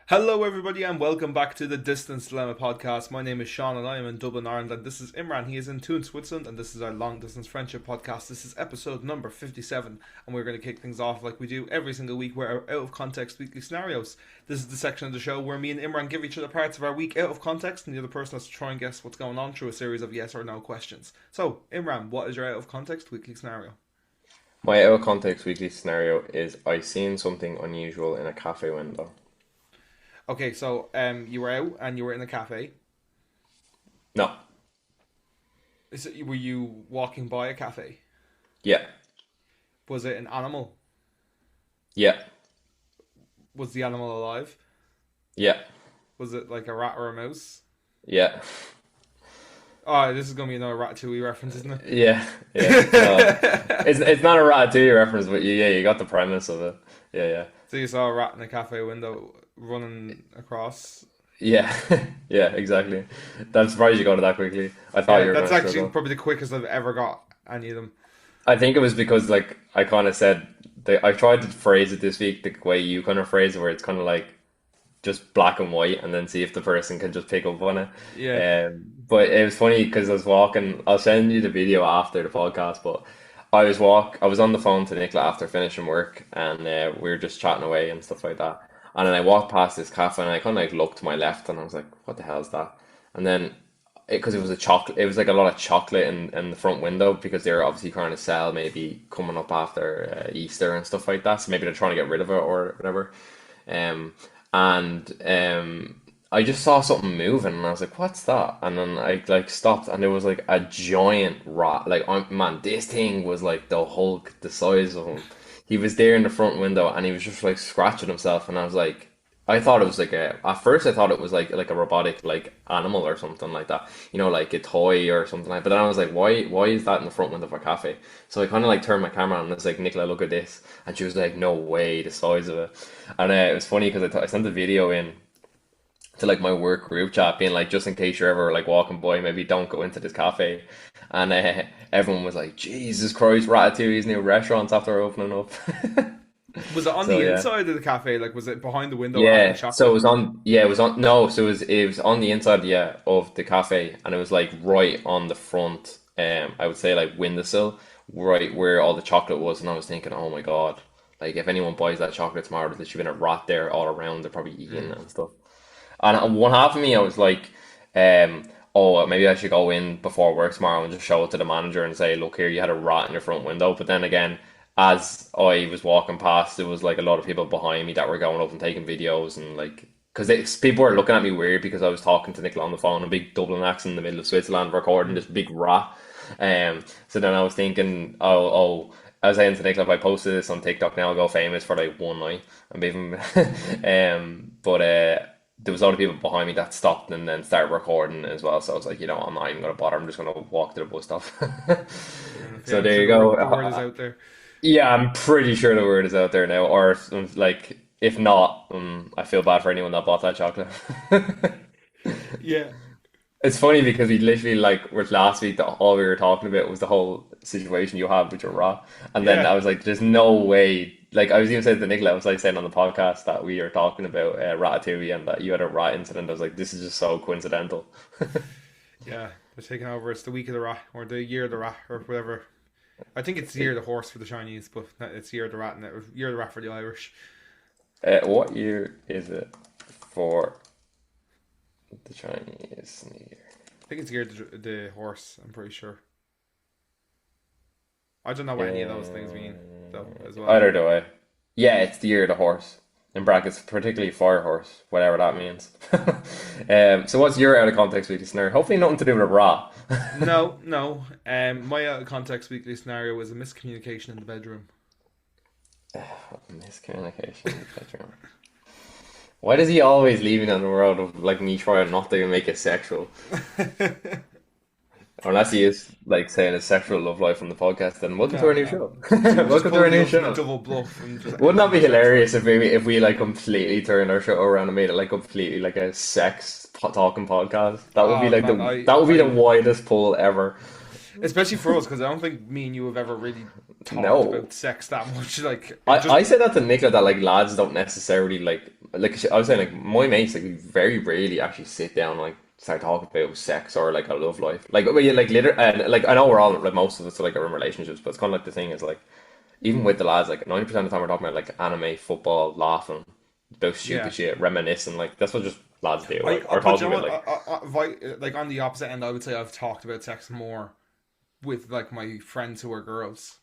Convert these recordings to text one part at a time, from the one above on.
Hello, everybody, and welcome back to the Distance Dilemma podcast. My name is Shaun, and I am in Dublin, Ireland. And this is Imran. He is in Thun, Switzerland, and this is our long distance friendship podcast. This is episode number 57, and we're going to kick things off like we do every single week. We're out of context weekly scenarios. This is the section of the show where me and Imran give each other parts of our week out of context, and the other person has to try and guess what's going on through a series of yes or no questions. So, Imran, what is your out of context weekly scenario? My out of context weekly scenario is I seen something unusual in a cafe window. Okay, so you were out and you were in a cafe. No. Were you walking by a cafe? Yeah. Was it an animal? Yeah. Was the animal alive? Yeah. Was it like a rat or a mouse? Yeah. Oh, this is going to be another Ratatouille reference, isn't it? Yeah. Yeah. No. It's not a Ratatouille reference, but you got the premise of it. Yeah. So you saw a rat in a cafe window running across. Yeah. Yeah, exactly. I'm surprised you got it that quickly. I thought Yeah, you were that's going to actually struggle. probably the quickest I've ever got any of them. I think it was because like I kind of said I tried to phrase it this week the way you kind of phrase it, where it's kind of like just black and white, and then see if the person can just pick up on it. Yeah. But it was funny because I was walking. I'll send you the video after the podcast. But I was on the phone to Nicola after finishing work, and we were just chatting away and stuff like that. And then I walked past this cafe, and I kind of like looked to my left, and I was like, "What the hell is that?" And then because it was a chocolate, it was like a lot of chocolate in the front window because they were obviously trying to sell maybe coming up after Easter and stuff like that. So maybe they're trying to get rid of it or whatever. Um, and I just saw something moving, and I was like, "What's that?" And then I like stopped, and there was like a giant rat. Like, man, this thing was like the Hulk, the size of him. He was there in the front window, and he was just like scratching himself, and I was like, I thought it was like a. At first, I thought it was like a robotic like animal or something like that, like a toy or something like. But then I was like, why is that in the front window of a cafe? So I kind of like turned my camera on and was like, Nicola, look at this, and she was like, no way, the size of it. And it was funny because I sent the video in to like my work group chat, being like, just in case you're ever like walking by, maybe don't go into this cafe. And everyone was like, Jesus Christ, Ratatouille's new restaurants after opening up. Was it on So the yeah. inside of the cafe? Like, was it behind the window at the Yeah, so it chocolate? was on. Yeah, it was on. No, so it was on the inside. Yeah, of the cafe, and it was like right on the front. I would say like windowsill, right where all the chocolate was. And I was thinking, oh my God, like if anyone buys that chocolate tomorrow, there should have been a rat there all around. They're probably eating it Mm. and stuff. And one half of me, I was like, oh, maybe I should go in before work tomorrow and just show it to the manager and say, look here, you had a rat in your front window. But then again, as I was walking past, there was like a lot of people behind me that were going up and taking videos and like, because people were looking at me weird because I was talking to Nicola on the phone, a big Dublin accent in the middle of Switzerland, recording this big rat. So then I was thinking, I was saying to Nicola, if I posted this on TikTok now, I'll go famous for like one night and even, but there was a lot of people behind me that stopped and then started recording as well. So I was like, I'm not even gonna bother. I'm just gonna walk to the bus stop. Fair enough. So Yeah, I'm there sure you go. the word is out there. Yeah, I'm pretty sure the word is out there now. Or like, if not, I feel bad for anyone that bought that chocolate. Yeah. It's funny because we literally like with last week that all we were talking about was the whole situation you had with your rat, and then Yeah. I was like, "There's no way." Like I was even saying to Nicola, I was like saying on the podcast that we were talking about Ratatouille and that you had a rat incident. I was like, "This is just so coincidental." Yeah. They're taking over. It's the week of the rat, or the year of the rat, or whatever. I think it's the year of the horse for the Chinese, but it's year of the rat, and year of the rat for the Irish. What year is it for the Chinese New Year? I think it's year of the horse, I'm pretty sure. I don't know what any of those things mean, though, as well. Either do I. Yeah, it's the year of the horse. In brackets, particularly fire horse, whatever that means. So what's your out of context weekly scenario? Hopefully nothing to do with a rat. No, no. My out of context weekly scenario was a miscommunication in the bedroom. Miscommunication in the bedroom. Why does he always leave me on the world of like me trying not to make it sexual? Unless he is like saying his sexual love life on the podcast, then welcome to No, our new no. show. Just Welcome to our pulled the new ultimate show. double bluff and just Wouldn't that anything be sexual. hilarious if we like completely turned our show around and made it like completely like a talking podcast? That would be Oh like man, the that would be the widest pull ever. especially for us, because I don't think me and you have ever really talked No. about sex that much. Like, I, it just I say that to Nicola that like lads don't necessarily like like I was saying, like my mates, like we very rarely actually sit down and, like start talking about sex or like our love life. Like we like liter and like I know we're all like most of us like are in relationships, but it's kind of like the thing is like even with the lads, like 90% of the time we're talking about like anime, football, laughing about Yeah. stupid shit, reminiscing. Like that's what just lads do. Like or But you talking know about what? like Like on the opposite end, I would say I've talked about sex more with like my friends who are girls.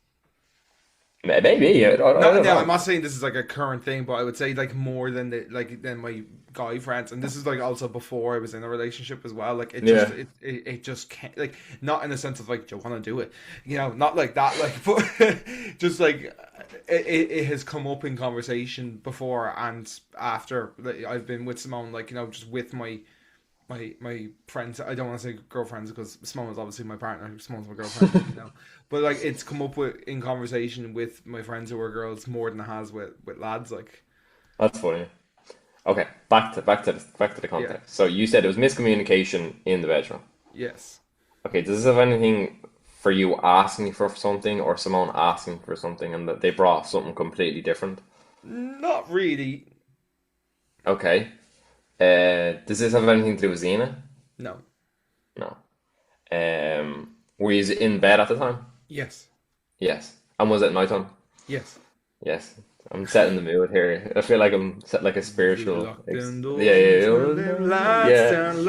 maybe I No, don't no, I'm know. not saying this is like a current thing, but I would say like more than than my guy friends, and this is like also before I was in a relationship as well. Like Yeah, it just can't, like, not in the sense of like, do you want to do it, you know, not like that, like, but just like it has come up in conversation before and after, like, I've been with Simone, like, you know, just with my friends. I don't want to say girlfriends because Simone is obviously my partner. Simone's my girlfriend, as you know. But like it's come up with in conversation with my friends who are girls more than it has with lads. Like, that's funny. Okay, back to the yeah, context. So you said it was miscommunication in the bedroom. yes, Okay, does this have anything for you asking for something or Simone asking for something and that they brought something completely different? not really. Okay. Does this have anything to do with Xena? No, No. Were you in bed at the time? yes, Yes. And was it nighttime? yes. Yes. I'm setting the mood here. I feel like I'm set like a We spiritual lock ex them yeah, doors, yeah, turn them yeah. lights Yeah. down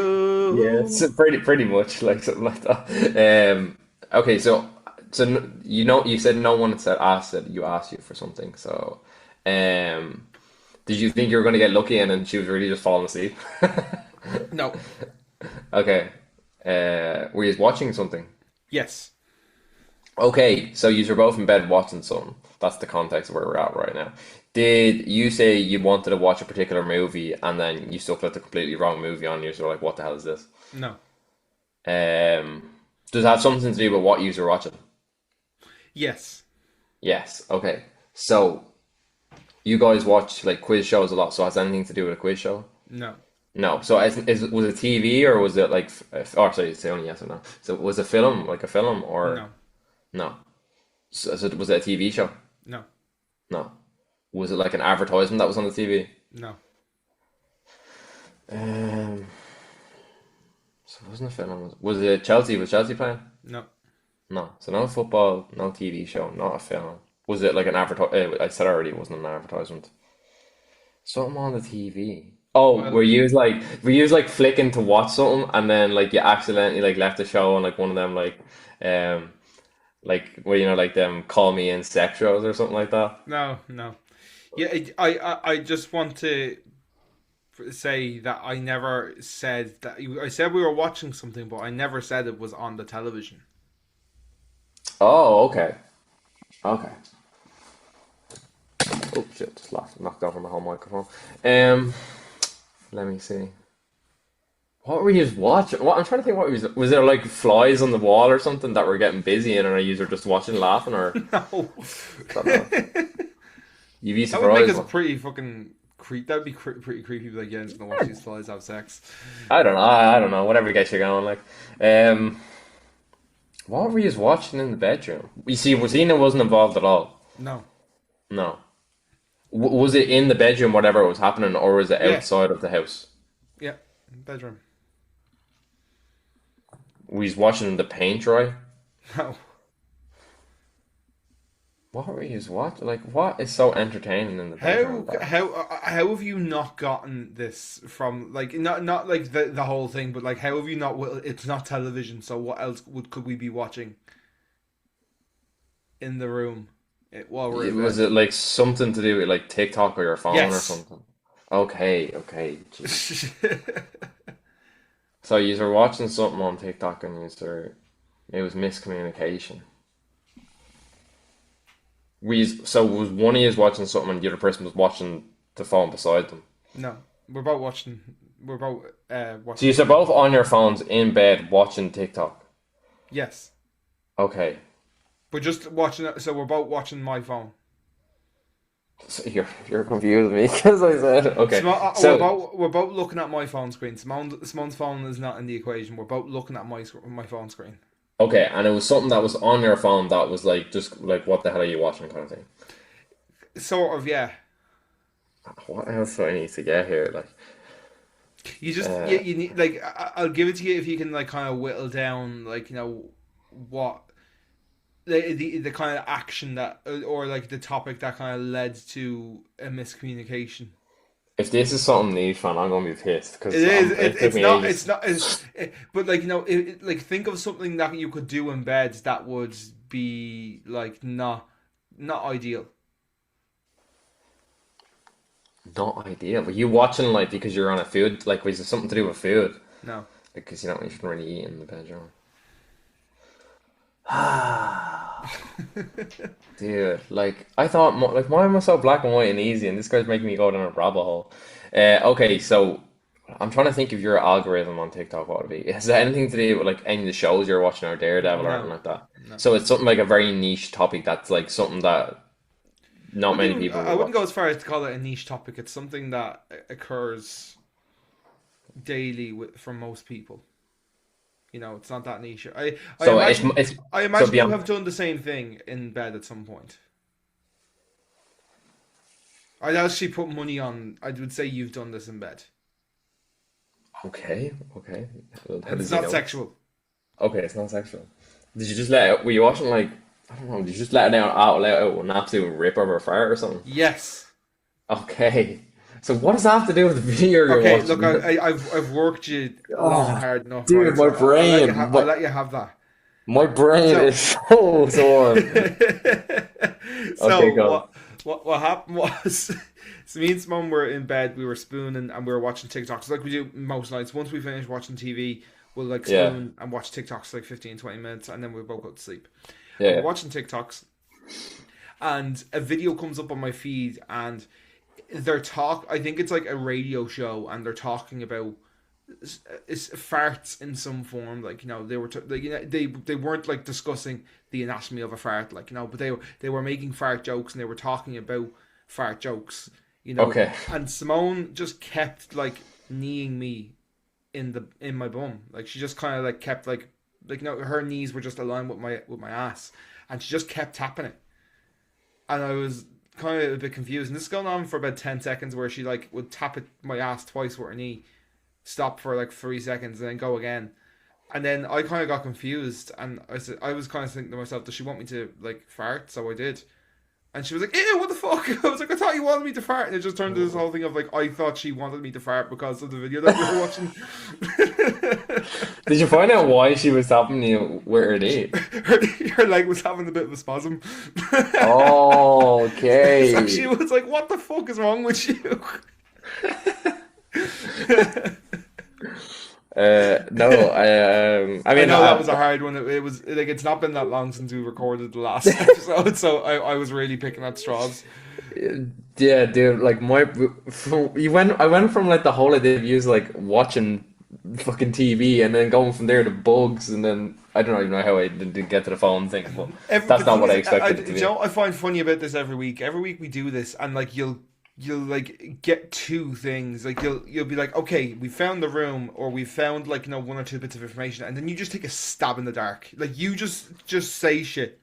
Yeah, low. it's pretty much like something like that. Okay, you know you said no one said asked that you asked you for something. So, um, did you think you were going to get lucky and then she was really just falling asleep? No, Okay. Were you watching something? yes, Okay, so you were both in bed watching something. That's the context where we're at right now. Did you say you wanted to watch a particular movie and then you stuck with the completely wrong movie on you? So like, what the hell is this? no, Does it have something to do with what you were watching? yes, Yes. Okay. So you guys watch like quiz shows a lot. So has anything to do with a quiz show? no, No. So was it TV or was it like? Or sorry, say only yes or no. So was it film like a film or no, no? So was it a TV show? no, No. Was it like an advertisement that was on the TV? no, Um. So it wasn't a film. Was it Chelsea? Was Chelsea playing? no. No. So no football, no TV show, not a film. Was it like an advert? I said already it wasn't an advertisement. Something on the TV. Oh, Well, were you like flicking to watch something and then like you accidentally like left the show on like one of them um like where you know like them call me in sex shows or something like that? no, no. Yeah, I just want to say that I never said that. I said we were watching something, but I never said it was on the television. Oh, okay. Okay. Oh shit, just knocked over my whole microphone. Um, let me see. What were you watching? What I'm trying to think. What was there like flies on the wall or something that were getting busy and are you were just watching, laughing, or No. I don't know. You'd be That would make surprised. us pretty fucking creep. That would be pretty creepy. Like, yeah, just gonna watch these flies have sex. I don't know. I don't know. Whatever gets you going. Like, um, what were you watching in the bedroom? You see, Rosina wasn't involved at all. No. No. Was it in the bedroom, whatever was happening, or was it Yeah. outside of the house? Yeah. Bedroom. We was watching the paint dry. No. What were you watching? Like, what is so entertaining in the bedroom? How have you not gotten this from, like, not like the whole thing, but like how have you not? Well, it's not television, so what else could we be watching in the room, while we're in Was bed? it like something to do with like TikTok or your phone or Yes. something? Okay, okay, jeez. So you were watching something on TikTok and it was miscommunication. So was one of you watching something and the other person was watching the phone beside them? No, we're about watching. We're about So watching you're something. both on your phones in bed watching TikTok. Yes, Okay. we're just watching it. So we're about watching my phone. So you're confused me because I said okay. So We're about looking at my phone screen. Simone's phone is not in the equation. We're about looking at my phone screen. okay, and it was something that was on your phone that was like just like what the hell are you watching kind of thing. Sort of, yeah. What else do I need to get here? Like, You just uh, you need like I'll give it to you if you can like kind of whittle down like what the kind of action that or like the topic that kind of led to a miscommunication. if this is something niche, man, I'm gonna be pissed It because is. it took It's me not. ages. But like like think of something that you could do in bed that would be like not ideal. Not ideal. Were you watching like because you're on a food? Like, was it something to do with food? No. Because you know you shouldn't really eat in the bedroom. Dude, like I thought, like why am I so black and white and easy, and this guy's making me go down a rabbit hole. Okay, so I'm trying to think of your algorithm on TikTok. What would it be? Has that anything to do with like any of the shows you're watching or Daredevil or anything No. like that? No. So it's something like a very niche topic that's like something that not many people I would wouldn't watch. go as far as to call it a niche topic. It's something that occurs daily for most people. It's not that niche. I So imagine it's I so imagine you beyond. have done the same thing in bed at some point. I'd actually put money on. I would say you've done this in bed. Okay, okay. How It's does he not know? sexual. Okay, it's not sexual. Did you just let it? Were you watching like I don't know? Did you just let it out let out an absolute rip of a fart or something? Yes. Okay. So what does that have to do with the video you're Okay. Look, watching? I've worked you long and Oh, hard enough, right? dude, my So brain, I'll let you have that. my brain So is so sore. Okay, so go. what happened was, so me and Simone were in bed. We were spooning and we were watching TikToks like we do most nights. Once we finish watching TV, we'll like Yeah, spoon and watch TikToks like 15, 20 minutes, and then we both go to sleep. And we're yeah, watching TikToks, and a video comes up on my feed, and I think it's like a radio show, and they're talking about is farts in some form. Like they were like, they weren't like discussing the anatomy of a fart, like but they were making fart jokes, and they were talking about fart jokes. okay. And Simone just kept like kneeing me in my bum. Like she just kind of like kept like her knees were just aligned with my ass, and she just kept tapping it, and I was kind of a bit confused. And this is going on for about 10 seconds, where she like would tap my ass twice with her knee, stop for like 3 seconds, and then go again. And then I kind of got confused, and I was kind of thinking to myself, does she want me to like fart? So I did. And she was like, "Ew, what the fuck?" I was like, "I thought you wanted me to fart," and it just turned to this whole thing of like, I thought she wanted me to fart because of the video that we were watching. Did you find out why she was stopping you with her knee? her leg was having a bit of a spasm. Oh, So she okay. was like, "What the fuck is wrong with you?" No, I I mean, know that was a hard one. It was like it's not been that long since we recorded the last episode, so I was really picking at straws. yeah, dude, like I went from like the whole idea of you like watching fucking TV and then going from there to bugs and then I don't even know how I didn't get to the phone thing, but But that's the not thing what I is, expected it to you be. know, I find funny about this every week. Every week we do this, and like you'll like get two things. Like you'll be like, okay, we found the room, or we found like one or two bits of information, and then you just take a stab in the dark. Like you just say shit.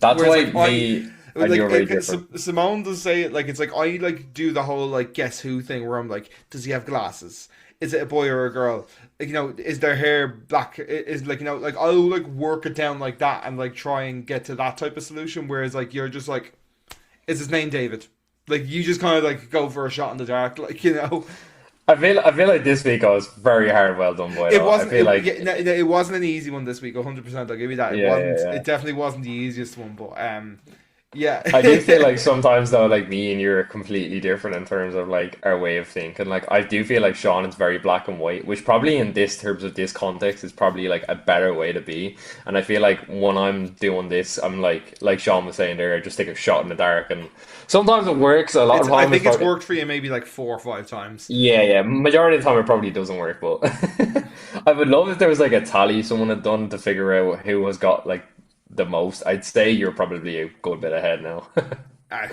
That's Whereas why like me and you like are very different. Simone does say it like it's like I like do the whole like guess who thing where I'm like, does he have glasses? Is it a boy or a girl? Like, is their hair black? Is like like I'll like work it down like that and like try and get to that type of solution. Whereas like you're just like, is his name David? Like you just kind of like go for a shot in the dark, like I feel like this week I was very hard well done by It though. I wasn't. feel like Yeah, no, it wasn't an easy one this week. 100%. I'll give you that. It yeah, yeah, wasn't. yeah. It definitely wasn't the easiest one. But yeah. I do feel like sometimes though, like me and you are completely different in terms of like our way of thinking. Like I do feel like Sean is very black and white, which probably in this terms of this context is probably like a better way to be. And I feel like when I'm doing this, I'm like Sean was saying there, I just take a shot in the dark, and sometimes it works. A lot of I time it's think it's probably worked for you maybe like 4 or 5 times. yeah, yeah. Majority of the time it probably doesn't work, but I would love if there was like a tally someone had done to figure out who has got like the most. I'd say you're probably a good bit ahead now. I,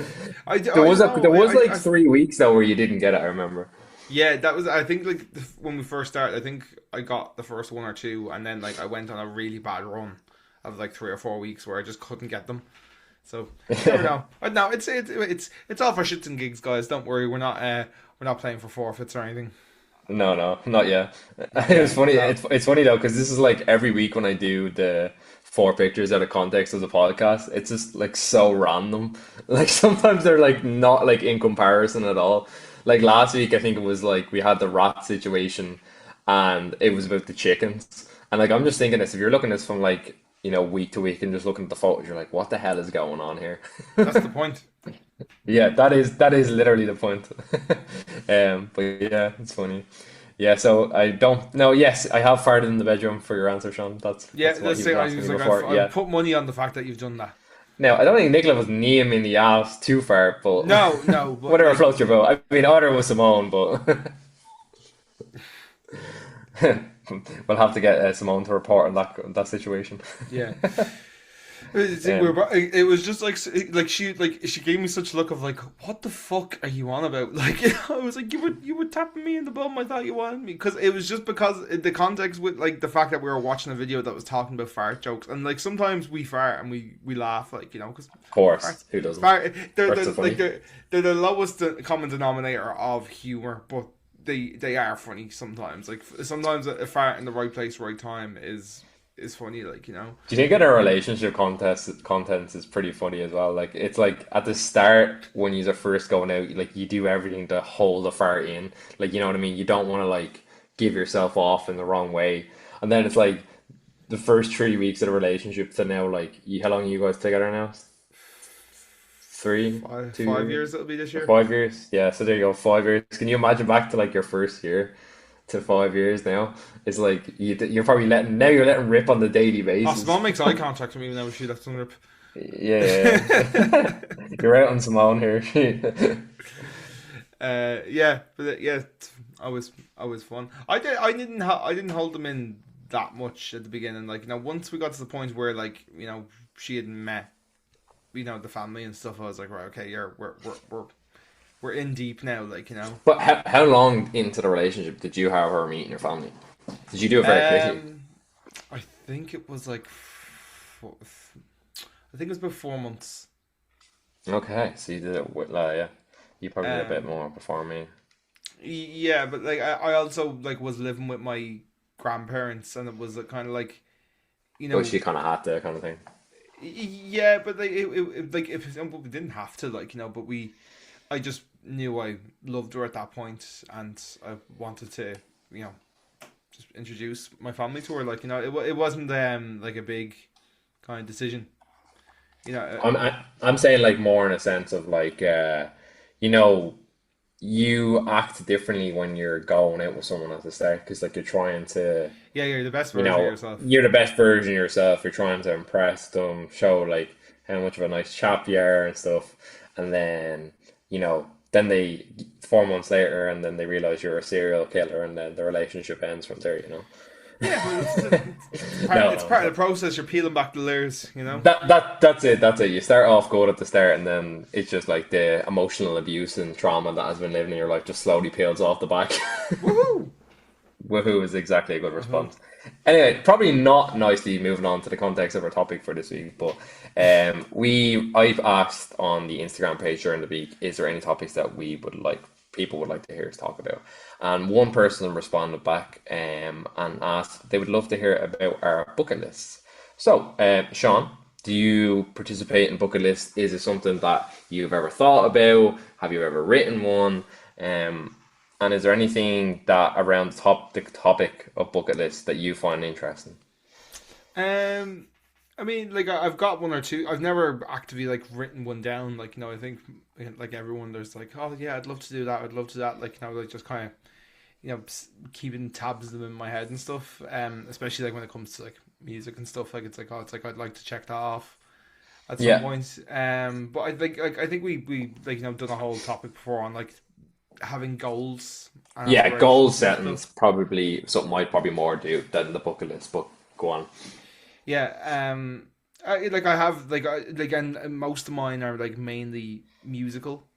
I know. There was like 3 weeks though where you didn't get it, I remember. Yeah, that was. I think like when we first started, I think I got the first one or two, and then like I went on a really bad run of like 3 or 4 weeks where I just couldn't get them. So you never know. But no, it's all for shits and gigs, guys. Don't worry, we're not playing for forfeits or anything. No, no, not yet. Not It was yet. funny. No. It's funny though because this is like every week when I do the four pictures out of context of the podcast, it's just like so random. Like sometimes they're like not like in comparison at all. Like last week, I think it was like we had the rat situation, and it was about the chickens. And like I'm just thinking this: if you're looking at this from like week to week and just looking at the photos, you're like, what the hell is going on here? That's the point. Yeah, that is literally the point. But yeah, it's funny. Yeah, so I don't know. Yes, I have farted in the bedroom for your answer, Sean. That's Yeah, that's what let's he say was I asking was me like, before. I've Yeah. put money on the fact that you've done that. Now, I don't think Nicola was kneeing me in the ass too far, but No, no, but whatever like, floats your boat. I mean, either was Simone, but we'll have to get Simone to report on that situation. yeah. Um, It was just like she gave me such a look of like, what the fuck are you on about? Like I was like, you were tapping me in the bum. I thought you wanted me because it was just because the context with like the fact that we were watching a video that was talking about fart jokes, and like sometimes we fart and we laugh, like because of course, farts who doesn't? fart Farts are funny. they're the lowest common denominator of humor, but they are funny sometimes. Like sometimes a fart in the right place, right time is funny. Like. Do you think in a relationship contents is pretty funny as well? Like it's like at the start when you're first going out, like you do everything to hold the fart in. Like you know what I mean? You don't want to like give yourself off in the wrong way. And then it's like the first 3 weeks of the relationship to now like how long are you guys together now? Three, Five, two five years, years it'll be this year. 5 years? Yeah, so there you go, 5 years. Can you imagine back to like your first year to 5 years now? It's like you're probably you're letting rip on the daily Oh, basis. Simone makes eye contact with me whenever she lets them rip. Yeah, yeah, yeah. You're out on Simone here. Yeah, but yeah, I was fun. I didn't hold them in that much at the beginning. Like once we got to the point where like she had met the family and stuff, I was like, right, okay, we're in deep now. Like. But how long into the relationship did you have her meeting your family? Did you do it very quickly? Um, I think it was like, I think it was about 4 months. Okay, so you did it with, yeah. You probably did a bit Um, more before me. yeah, but like I also like was living with my grandparents, and it was kind of like, you But know, she kind of had to kind of thing. yeah, but like like if we didn't have to, like but I just knew I loved her at that point, and I wanted to, you know, just introduce my family to her. Like it wasn't like a big kind of decision. You know, I'm saying like more in a sense of like you know you act differently when you're going out with someone at the start because like you're trying to yeah, you're the best version of yourself. you're the best version of yourself. You're trying to impress them, show like how much of a nice chap you are and stuff. And then, then they 4 months later, and then they realize you're a serial killer, and then the relationship ends from there. Yeah, but it's part No, it's no, part no. of the process. You're peeling back the layers. That's it. That's it. You start off good at the start, and then it's just like the emotional abuse and trauma that has been living in your life just slowly peels off the back. Woohoo! Woohoo is exactly a good Uh-huh. response. Anyway, probably not nicely moving on to the context of our topic for this week, but I've asked on the Instagram page during the week, is there any topics that people would like to hear us talk about? And one person responded back and asked they would love to hear about our bucket lists. So, Sean, do you participate in bucket lists? Is it something that you've ever thought about? Have you ever written one? Um, and is there anything that around the topic of bucket lists that you find interesting? Um, I mean, like I've got one or two. I've never actively like written one down. Like I think like everyone, there's like, oh yeah, I'd love to do that. I'd love to do that. Like like just kind of keeping tabs of them in my head and stuff. Especially like when it comes to like music and stuff. Like it's like I'd like to check that off at some Yeah. point. But I think we like done a whole topic before on like having goals and Yeah, goal aspirations and stuff. setting's probably something I'd probably more do than the bucket list, but go on. Yeah. I have like and most of mine are like mainly musical.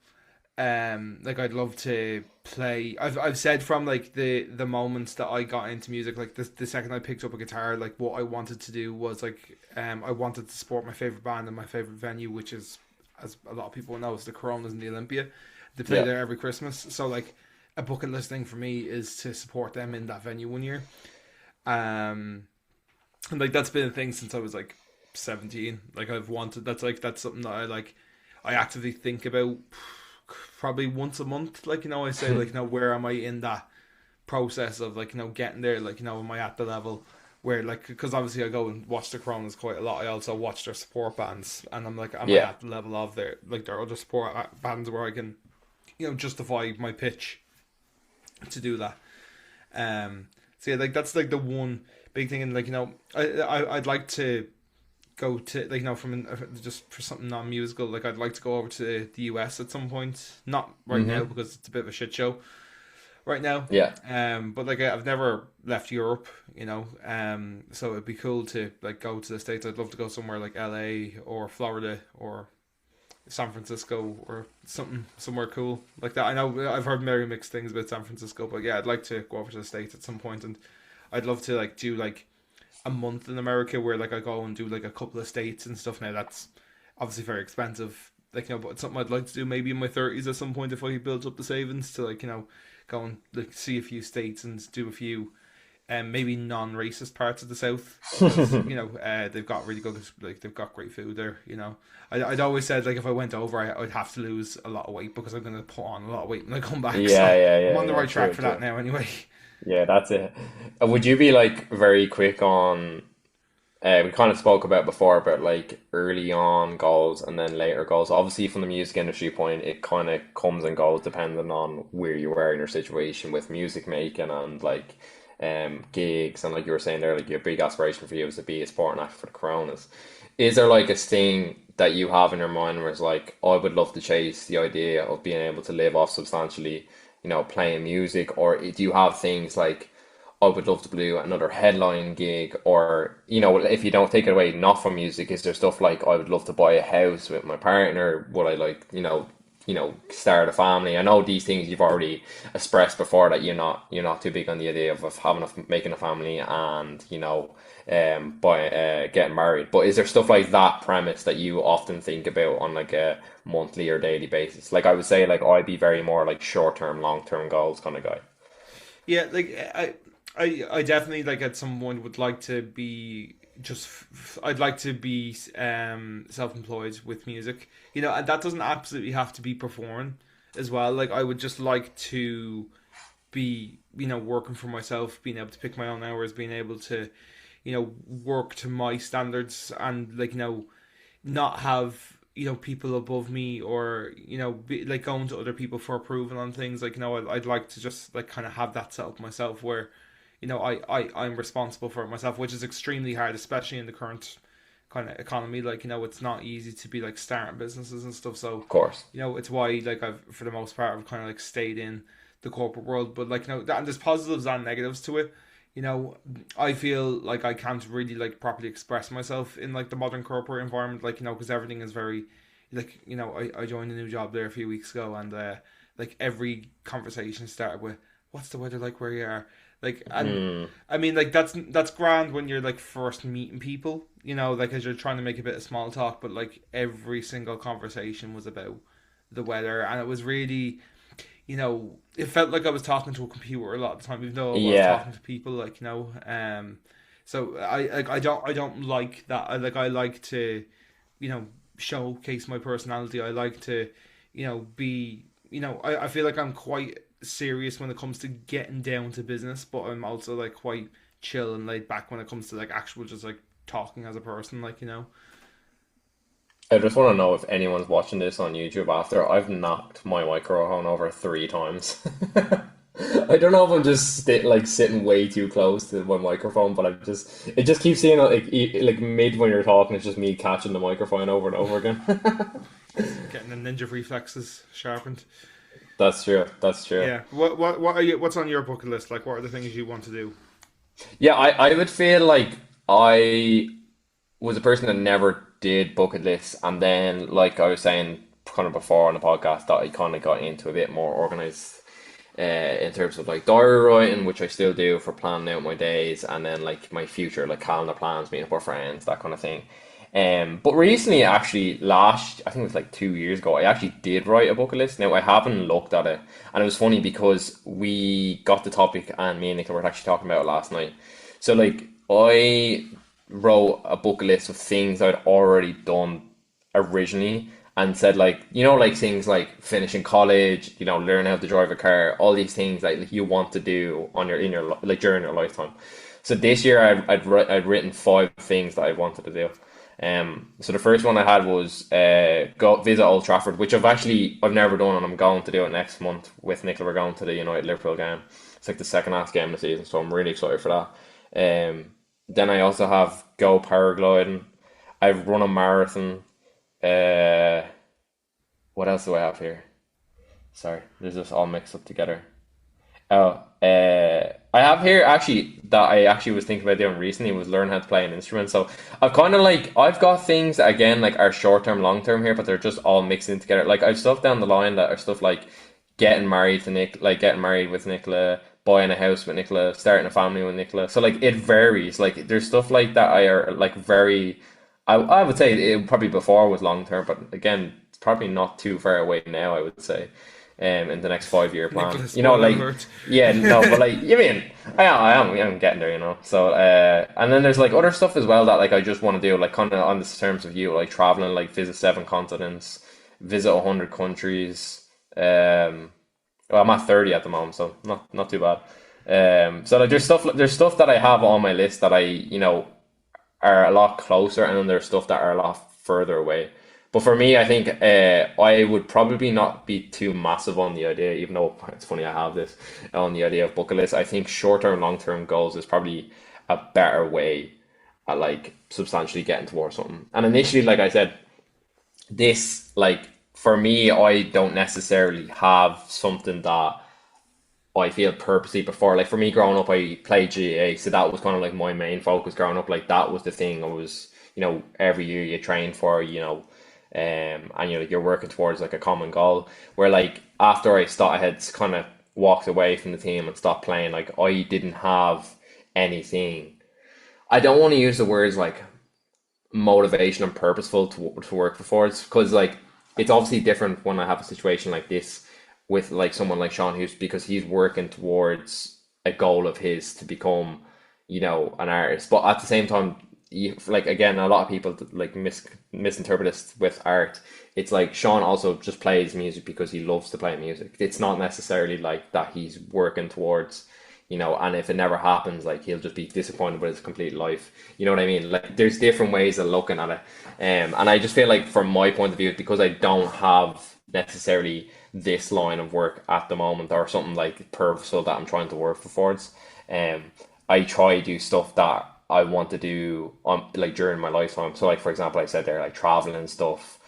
Like I'd love to play. I've said from like the moments that I got into music, like the second I picked up a guitar, like what I wanted to do was like I wanted to support my favorite band and my favorite venue, which is, as a lot of people know, is the Coronas and the Olympia. They play Yeah. there every Christmas, so like a bucket list thing for me is to support them in that venue one year. Um, and like that's been a thing since I was like 17. Like I've wanted, that's something that I actively think about probably once a month. Like, I say, like, where am I in that process of, like, getting there? Like, am I at the level where, like, because obviously I go and watch the Coronas quite a lot. I also watch their support bands, and I'm like, am I Yeah. at the level of their other support bands where I can, justify my pitch to do that? So yeah, like that's like the one big thing, and like I'd like to go to, like, from just for something non-musical, like I'd like to go over to the US at some point, not right now Hmm. because it's a bit of a shit show right now. Yeah. But like I've never left Europe, so it'd be cool to like go to the States. I'd love to go somewhere like LA or Florida or San Francisco or somewhere cool like that. I know I've heard very mixed things about San Francisco, but yeah, I'd like to go over to the States at some point, and I'd love to like do like a month in America where like I go and do like a couple of states and stuff. Now that's obviously very expensive, like, but it's something I'd like to do maybe in my 30s at some point if I build up the savings to, like, go and like see a few states and do a few maybe non-racist parts of the South, because they've got really good, like they've got great food there. I'd always said like if I went over, I'd have to lose a lot of weight because I'm gonna put on a lot of weight when I come back. Yeah, So yeah, I'm yeah, on the yeah. right track True, for that true. now, anyway. Yeah, that's it. Would you be like very quick on? We kind of spoke about before about like early on goals and then later goals. Obviously, from the music industry point, it kind of comes and goes depending on where you are in your situation with music making and like gigs. And like you were saying there, like your big aspiration for you is to be a sporting actor for the Coronas. Is there like a thing that you have in your mind where it's like, I would love to chase the idea of being able to live off substantially, playing music, or do you have things like, I would love to do another headline gig, or if you don't take it away, not from music, is there stuff like I would love to buy a house with my partner? Would I like, start a family? I know these things you've already expressed before that you're not too big on the idea of having making a family and by getting married. But is there stuff like that premise that you often think about on like a monthly or daily basis? Like I would say, like I'd be very more like short term, long term goals kind of guy. Yeah, like I definitely like at some point would like to be just I'd like to be self-employed with music. And that doesn't absolutely have to be performing as well. Like I would just like to be, working for myself, being able to pick my own hours, being able to, work to my standards, and like, not have, people above me, or like going to other people for approval on things. Like, I'd like to just like kind of have that set up myself where I'm responsible for it myself, which is extremely hard, especially in the current kind of economy. Like, it's not easy to be like starting businesses and stuff. So, Of course. it's why like I've, for the most part, I've kind of like stayed in the corporate world. But like, and there's positives and negatives to it. I feel like I can't really like properly express myself in like the modern corporate environment, like, because everything is very, like, I joined a new job there a few weeks ago, and like every conversation started with, "What's the weather like where you are?" Like, and Mm. I mean, like that's grand when you're like first meeting people, like as you're trying to make a bit of small talk. But like every single conversation was about the weather, and it was really, it felt like I was talking to a computer a lot of the time, even though I was Yeah. talking to people, like, so I don't like that. I like to, showcase my personality. I like to, be, I feel like I'm quite serious when it comes to getting down to business, but I'm also like quite chill and laid back when it comes to like actual just like talking as a person, like. I just want to know if anyone's watching this on YouTube after I've knocked my microphone over 3 times. I don't know if I'm just sitting way too close to my microphone, but it just keeps saying like like mid when you're talking, it's just me catching the microphone over and over again. Getting the ninja reflexes sharpened. That's true. That's true. Yeah. What are you? What's on your bucket list? Like, what are the things you want to do? Yeah, I would feel like I was a person that never did bucket lists, and then like I was saying kind of before on the podcast that I kind of got into a bit more organized in terms of like diary writing, which I still do for planning out my days, and then like my future, like calendar plans, meeting up with friends, that kind of thing. But recently, actually, I think it was like 2 years ago, I actually did write a bucket list. Now, I haven't looked at it, and it was funny because we got the topic, and me and Nicola were actually talking about it last night. So, like, I wrote a bucket list of things I'd already done originally and said like like things like finishing college, learn how to drive a car, all these things like you want to do on your in your like during your lifetime. So this year I'd written 5 things that I wanted to do. So the first one I had was go visit Old Trafford, which I've never done, and I'm going to do it next month with Nicola. We're going to the United Liverpool game. It's like the second last game of the season, so I'm really excited for that. Then I also have go paragliding. I've run a marathon. Uh, what else do I have here? Sorry, this is all mixed up together. Oh, I have here actually that I actually was thinking about doing recently was learn how to play an instrument. So I've got things that again like are short term, long term here, but they're just all mixed in together. Like I've stuff down the line that are stuff like getting married with Nicola, buying a house with Nicola, starting a family with Nicola. So like it varies. Like there's stuff like that I are like very. I would say it probably before was long term, but again, it's probably not too far away now. I would say, in the next 5 year plan. Nicholas, spoiler Like alert. yeah, no, but like you mean I'm getting there, So and then there's like other stuff as well that like I just want to do, like kind of on the terms of you, like traveling, like visit 7 continents, visit 100 countries. Well, I'm at 30 at the moment, so not too bad. So like there's stuff that I have on my list that I are a lot closer, and then there's stuff that are a lot further away. But for me, I think I would probably not be too massive on the idea, even though it's funny I have this on the idea of bucket list. I think short-term, long-term goals is probably a better way at like substantially getting towards something. And initially, like I said, this like for me, I don't necessarily have something that I feel purposely before. Like for me growing up, I played GAA, so that was kind of like my main focus growing up. Like that was the thing I was, every year you train for, and you're working towards like a common goal. Where like after I had kind of walked away from the team and stopped playing, like I didn't have anything. I don't want to use the words like motivation and purposeful to work for it, because like it's obviously different when I have a situation like this with like someone like Shaun, who's because he's working towards a goal of his to become an artist, but at the same time like again a lot of people like misinterpret this with art. It's like Shaun also just plays music because he loves to play music. It's not necessarily like that he's working towards and if it never happens, like he'll just be disappointed with his complete life. You know what I mean? Like there's different ways of looking at it. And I just feel like from my point of view, because I don't have necessarily this line of work at the moment or something like purposeful that I'm trying to work towards, um, I try to do stuff that I want to do on like during my lifetime. So like for example, I said there like traveling and stuff,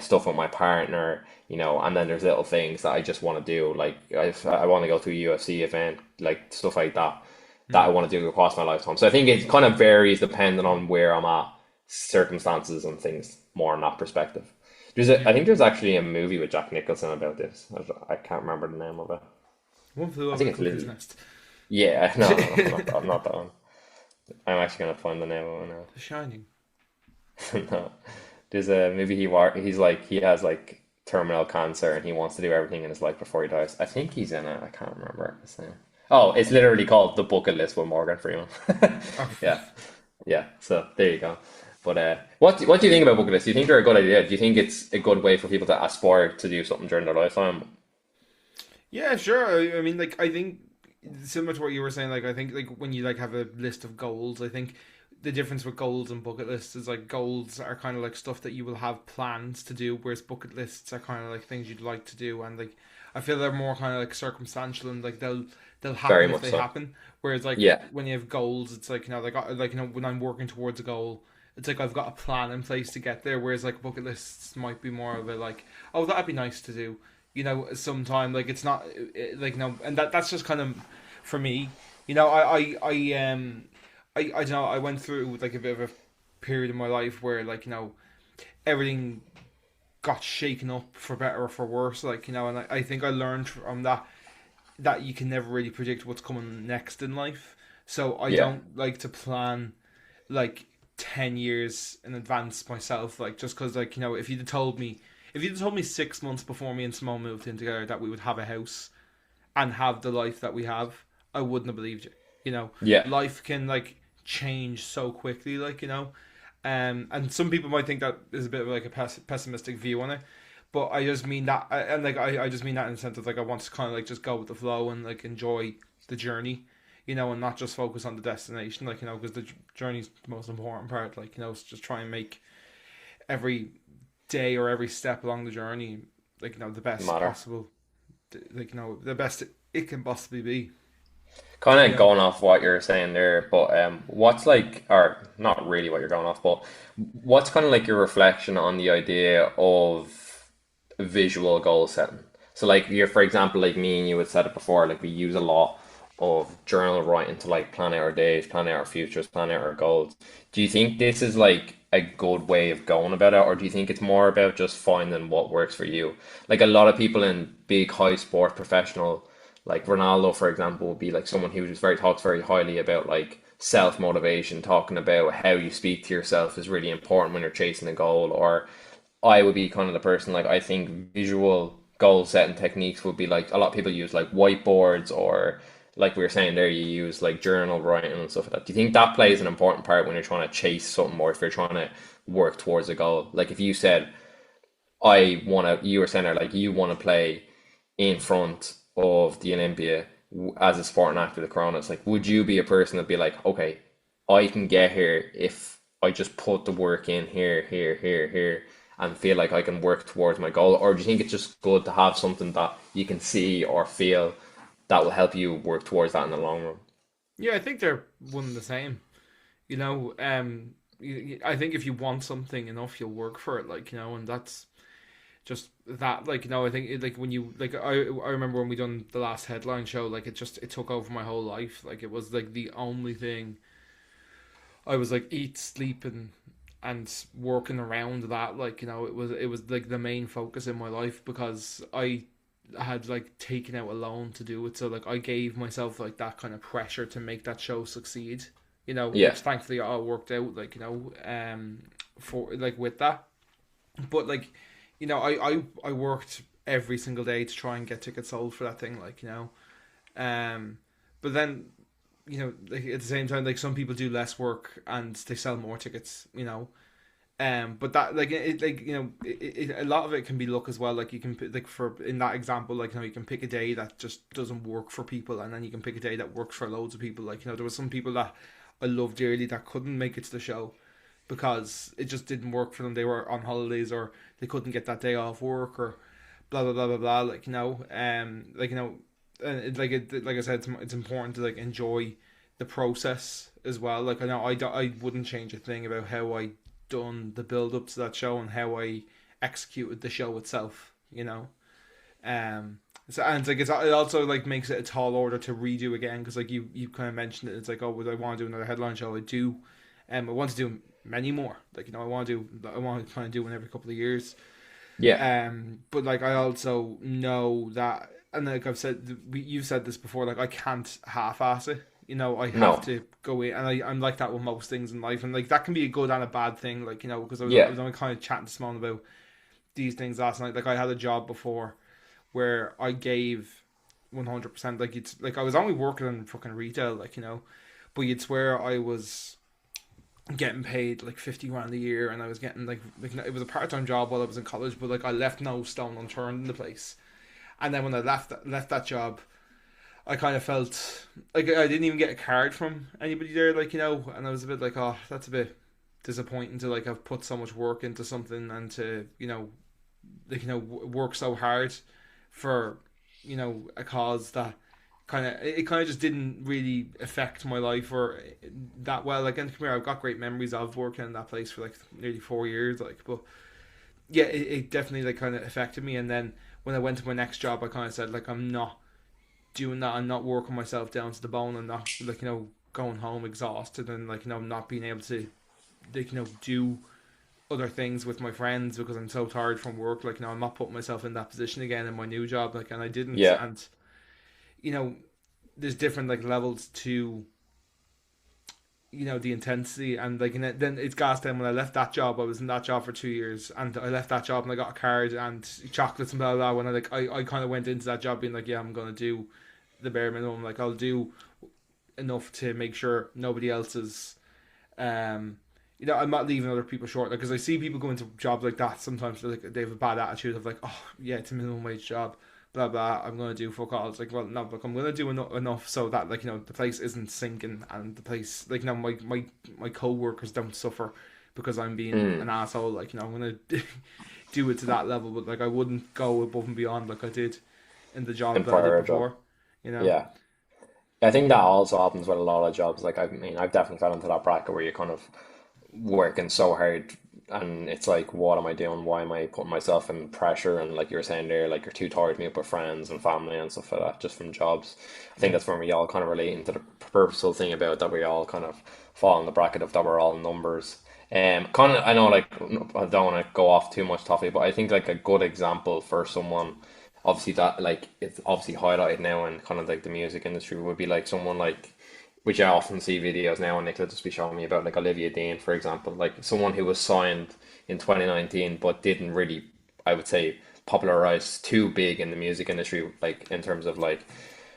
stuff with my partner, and then there's little things that I just want to do. Like I want to go to a UFC event, like stuff like that, that I want to do across my lifetime. So I think it kind of varies depending on where I'm at, circumstances and things more in that perspective. I think there's actually a movie with Jack Nicholson about this. I can't remember the name of it. One flew I over think the it's cuckoo's Little. nest. Yeah, no, not that one. I'm actually gonna find the name of it The Shining. now. No, there's a movie he's like he has like terminal cancer and he wants to do everything in his life before he dies. I think he's in it. I can't remember his name. Oh, it's literally called The Bucket List with Morgan Freeman. Oh, Yeah, yeah. So there you go. But what do you think about bucket lists? Do you think they're a good idea? Do you think it's a good way for people to aspire to do something during their lifetime? yeah, sure. I mean, like, I think similar to what you were saying. Like, I think like when you like have a list of goals, I think the difference with goals and bucket lists is like goals are kind of like stuff that you will have plans to do, whereas bucket lists are kind of like things you'd like to do, and like I feel they're more kind of like circumstantial and like they'll Very happen if much they so. happen. Whereas like Yeah, when you have goals, it's like when I'm working towards a goal. It's like I've got a plan in place to get there, whereas like bucket lists might be more of a like, oh, that'd be nice to do, sometime. Like it's not like and that's just kind of for me. I don't know. I went through like a bit of a period in my life where like everything got shaken up for better or for worse, like, and I think I learned from that you can never really predict what's coming next in life. So I Yeah. don't like to plan like 10 years in advance myself, like, just because, like, if you'd told me 6 months before me and Simone moved in together that we would have a house and have the life that we have, I wouldn't have believed you. Yeah. Life can, like, change so quickly, like, and some people might think that is a bit of like a pessimistic view on it, but I just mean that, and like I just mean that in the sense of, like, I want to kind of like just go with the flow and like enjoy the journey, and not just focus on the destination, like, because the journey's the most important part, like, it's just try and make every day or every step along the journey, like, the best Matter. possible, like, the best it can possibly be, Kind you of know. going off what you're saying there, but what's like, or not really what you're going off, but what's kind of like your reflection on the idea of visual goal setting? So like you're, for example, like me and you had said it before, like we use a lot of journal writing to like plan out our days, plan out our futures, plan out our goals. Do you think this is like a good way of going about it, or do you think it's more about just finding what works for you? Like a lot of people in big high sport professional, like Ronaldo, for example, would be like someone who just very talks very highly about like self motivation, talking about how you speak to yourself is really important when you're chasing a goal. Or I would be kind of the person, like I think visual goal setting techniques would be like a lot of people use like whiteboards, or like we were saying there, you use like journal writing and stuff like that. Do you think that plays an important part when you're trying to chase something, or if you're trying to work towards a goal? Like if you said, I want to, you were saying there, like you want to play in front of the Olympia as a sporting actor, the Corona. It's like, would you be a person that'd be like, okay, I can get here if I just put the work in here, here, here, here, and feel like I can work towards my goal? Or do you think it's just good to have something that you can see or feel that will help you work towards that in the long run? Yeah, I think they're one and the same. I think if you want something enough, you'll work for it. Like, and that's just that. Like, I think like when you like, I remember when we done the last headline show. Like, it took over my whole life. Like, it was like the only thing I was like eat, sleep, and working around that. Like, it was like the main focus in my life because I had like taken out a loan to do it. So like I gave myself like that kind of pressure to make that show succeed. Yeah, Which thankfully all worked out. Like, for like with that. But like, I worked every single day to try and get tickets sold for that thing. Like, um, but then, like at the same time, like some people do less work and they sell more tickets. But that, like, like, a lot of it can be luck as well. Like, you can like, for in that example, like, you can pick a day that just doesn't work for people, and then you can pick a day that works for loads of people. Like, there was some people that I love dearly that couldn't make it to the show because it just didn't work for them. They were on holidays, or they couldn't get that day off work, or blah blah blah blah blah. Like, like, and like I said, it's important to like enjoy the process as well. Like, I know I wouldn't change a thing about how I done the build up to that show and how I executed the show itself. So, and it's like, it also like makes it a tall order to redo again, because like you kind of mentioned it. It's like, oh, would I want to do another headline show? I do. I want to do many more. Like, I want to kind of do one every couple of years. yeah, But like, I also know that, and like I've said, you've said this before. Like, I can't half-ass it. I have no, to go in, and I'm like that with most things in life, and like that can be a good and a bad thing. Like, because I yeah, was only kind of chatting to Simone about these things last night. Like, I had a job before where I gave 100%. Like, it's like I was only working in fucking retail, like, but you'd swear I was getting paid like 50 grand a year, and I was getting like it was a part-time job while I was in college, but like I left no stone unturned in the place. And then when I left that job, I kind of felt like I didn't even get a card from anybody there, like, and I was a bit like, oh, that's a bit disappointing to like have put so much work into something, and to, like, work so hard for, a cause that kind of just didn't really affect my life or that well. Like, and come here, I've got great memories of working in that place for like nearly 4 years. Like, but yeah, it definitely like kind of affected me. And then when I went to my next job, I kind of said, like, I'm not doing that. I'm not working myself down to the bone. I'm not, like, going home exhausted, and like, not being able to, like, do other things with my friends because I'm so tired from work. Like, I'm not putting myself in that position again in my new job. Like, and I didn't. Yeah. And you know, there's different like levels to the intensity, and like, and then it's gas. Then when I left that job, I was in that job for 2 years, and I left that job and I got a card and chocolates and blah blah. When I kind of went into that job being like, yeah, I'm gonna do the bare minimum. Like, I'll do enough to make sure nobody else is um I'm not leaving other people short. Like, because I see people go into jobs like that sometimes, like they have a bad attitude of like, oh yeah, it's a minimum wage job, blah blah, I'm gonna do fuck all. It's like, well, no, look, I'm gonna do enough so that, like, the place isn't sinking, and the place, like, my co-workers don't suffer because I'm being Mm. an asshole. Like, I'm gonna do it to that level, but like I wouldn't go above and beyond like I did in the job In that I did prior job. before you know Yeah. I think that also happens with a lot of jobs. Like, I mean, I've definitely fell into that bracket where you're kind of working so hard and it's like, what am I doing? Why am I putting myself in pressure? And like you were saying there, like you're too tired to meet up with friends and family and stuff like that just from jobs. I think yeah that's when we all kind of relate into the purposeful thing about that we all kind of fall in the bracket of that we're all numbers. Kind of, I know, like, I don't want to go off too much topic, but I think like a good example for someone, obviously that like it's obviously highlighted now in kind of like the music industry, would be like someone like, which I often see videos now, and Nicola just be showing me about, like Olivia Dean, for example, like someone who was signed in 2019 but didn't really, I would say, popularize too big in the music industry, like in terms of like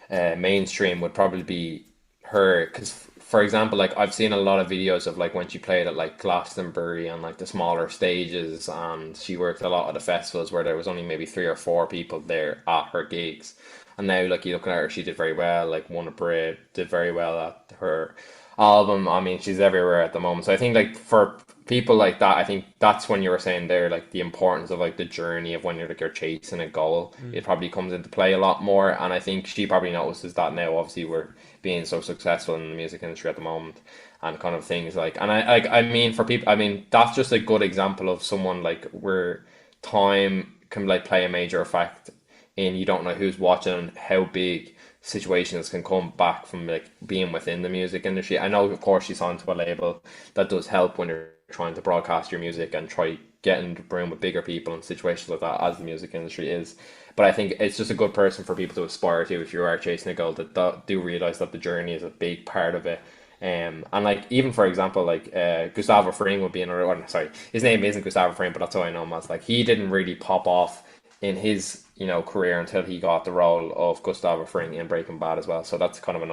mainstream, would probably be her. Because, for example, like I've seen a lot of videos of like when she played at like Glastonbury and like the smaller stages, and she worked a lot of the festivals where there was only maybe three or four people there at her gigs. And now, like, you look at her, she did very well. Like, won a parade, did very well at her album. I mean, she's everywhere at the moment. So I think, like, for people like that, I think that's when you were saying there, like, the importance of like the journey of when you're chasing a goal. mm. It probably comes into play a lot more. And I think she probably notices that now. Obviously, we're being so successful in the music industry at the moment, and kind of things like. And I mean, for people, I mean, that's just a good example of someone like where time can like play a major effect, and you don't know who's watching and how big situations can come back from like being within the music industry. I know, of course, she's onto a label that does help when you're trying to broadcast your music and try getting the room with bigger people in situations like that, as the music industry is. But I think it's just a good person for people to aspire to if you are chasing a goal, that do realize that the journey is a big part of it. And like, even for example, like Gustavo Fring would be another one. Sorry, his name isn't Gustavo Fring, but that's how I know him as. Like, he didn't really pop off in his career until he got the role of Gustavo Fring in Breaking Bad as well. So that's kind of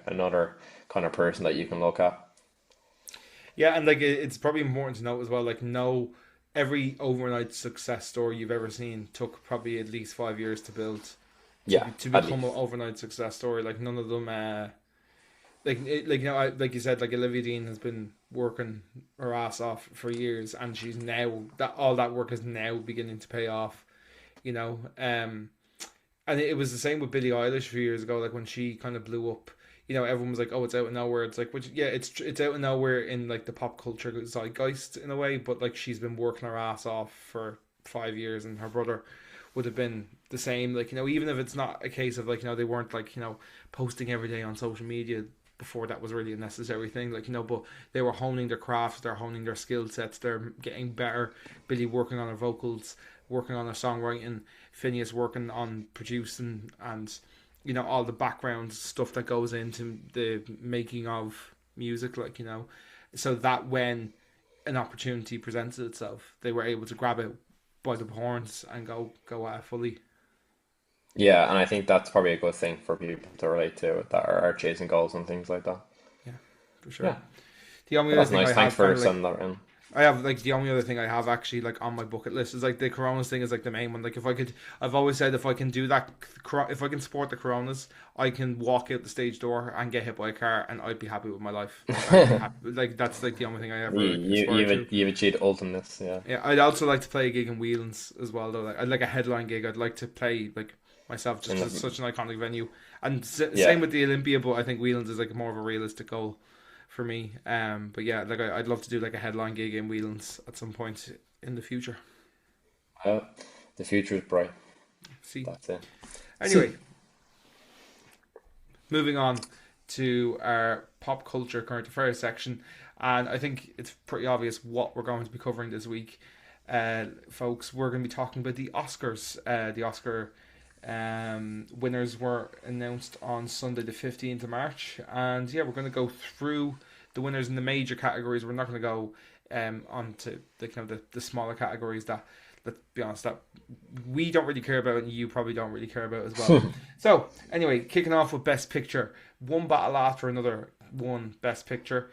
another kind of person that you can look at. Yeah, and like it's probably important to note as well, like, no, every overnight success story you've ever seen took probably at least 5 years to build, Yeah, to at become an least. overnight success story. Like, none of them, like, like you said, like Olivia Dean has been working her ass off for years, and she's now, that all that work is now beginning to pay off. You know, and it was the same with Billie Eilish a few years ago. Like, when she kind of blew up, everyone was like, "Oh, it's out of nowhere." It's like, which, yeah, it's out of nowhere in like the pop culture zeitgeist in a way, but like, she's been working her ass off for 5 years, and her brother would have been the same. Like, even if it's not a case of like, they weren't like, posting every day on social media before that was really a necessary thing. Like, but they were honing their craft, they're honing their skill sets, they're getting better. Billy working on her vocals, working on her songwriting, Phineas working on producing, and all the background stuff that goes into the making of music. Like, so that when an opportunity presented itself, they were able to grab it by the horns and go at it fully. Yeah, and I think that's probably a good thing for people to relate to that are chasing goals and things like that. Yeah, for sure. Yeah, The only but other that's thing nice. I Thanks have kind for of like sending that in. I have like the only other thing I have actually like on my bucket list is like the Coronas thing is like the main one. Like, if I could, I've always said if I can do that, if I can support the Coronas, I can walk out the stage door and get hit by a car, and I'd be happy with my life. Like, I'd be happy. Like, that's like the only thing I You ever like you aspire to. you've achieved ultimateness. Yeah, Yeah, I'd also like to play a gig in Whelan's as well, though. Like, I'd like a headline gig. I'd like to play like myself just in because it's the, such an iconic venue. And same yeah. with the Olympia, but I think Whelan's is like more of a realistic goal for me. But yeah, like I'd love to do like a headline gig in Whelan's at some point in the future. Well, the future is bright. See. That's it. Anyway, moving on to our pop culture current affairs section, and I think it's pretty obvious what we're going to be covering this week, folks. We're going to be talking about the Oscars. The Oscar winners were announced on Sunday, the 15th of March, and yeah, we're going to go through the winners in the major categories. We're not going to go on to the kind of the smaller categories that, let's be honest, that we don't really care about and you probably don't really care about as well. So anyway, kicking off with Best Picture, one battle after another won Best Picture.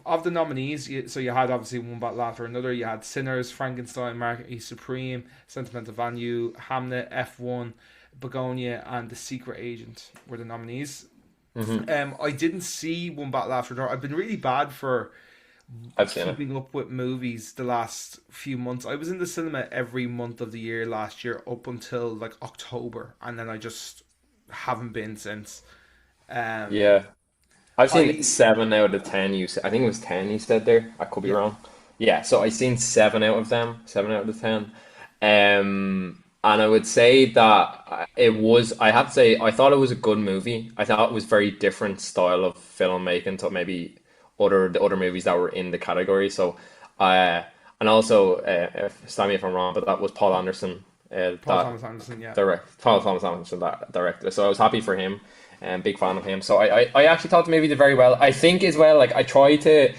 Of the nominees, so you had obviously one battle after another. You had Sinners, Frankenstein, Marquis Supreme, Sentimental Value, Hamlet, F1, Begonia, and The Secret Agent were the nominees. I didn't see one battle after another. I've been really bad for I've seen it. keeping up with movies the last few months. I was in the cinema every month of the year last year up until like October, and then I just haven't been since. Um, Yeah. I've seen I 7 out of 10. I think it was 10 you said there. I could be yeah, wrong. Yeah, so I seen 7 out of them, 7 out of 10. And I would say that it was, I have to say, I thought it was a good movie. I thought it was very different style of filmmaking to maybe the other movies that were in the category. So, uh, and also, stop me if I'm wrong, but that was Paul Anderson, Paul that Thomas Anderson. Yeah, Paul Thomas Anderson that directed. So I was happy for him and big fan of him. So I actually thought the movie did very well. I think as well, like I try to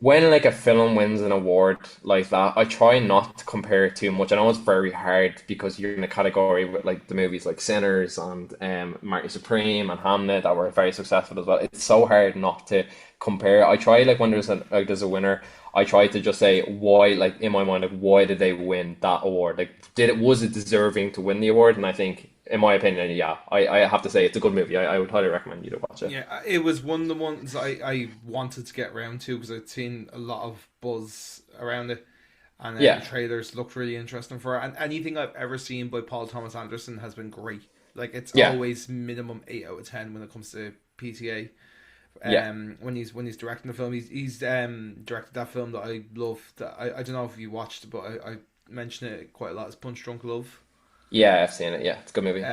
when like a film wins an award like that, I try not to compare it too much. I know it's very hard because you're in a category with like the movies like Sinners and Marty Supreme and Hamlet that were very successful as well. It's so hard not to compare. I try like when there's a winner, I try to just say why, like in my mind, like why did they win that award? Like was it deserving to win the award? And I think in my opinion, yeah, I have to say it's a good movie. I would highly recommend you to watch it. yeah. It was one of the ones I wanted to get round to because I'd seen a lot of buzz around it, and the Yeah, trailers looked really interesting for it. And anything I've ever seen by Paul Thomas Anderson has been great. Like it's yeah, always minimum 8 out of 10 when it comes to PTA. yeah. When he's directing the film, he's directed that film that I love. That I don't know if you watched, but I mention it quite a lot. It's Punch Drunk Love. Yeah, I've seen it. Yeah, it's a good movie.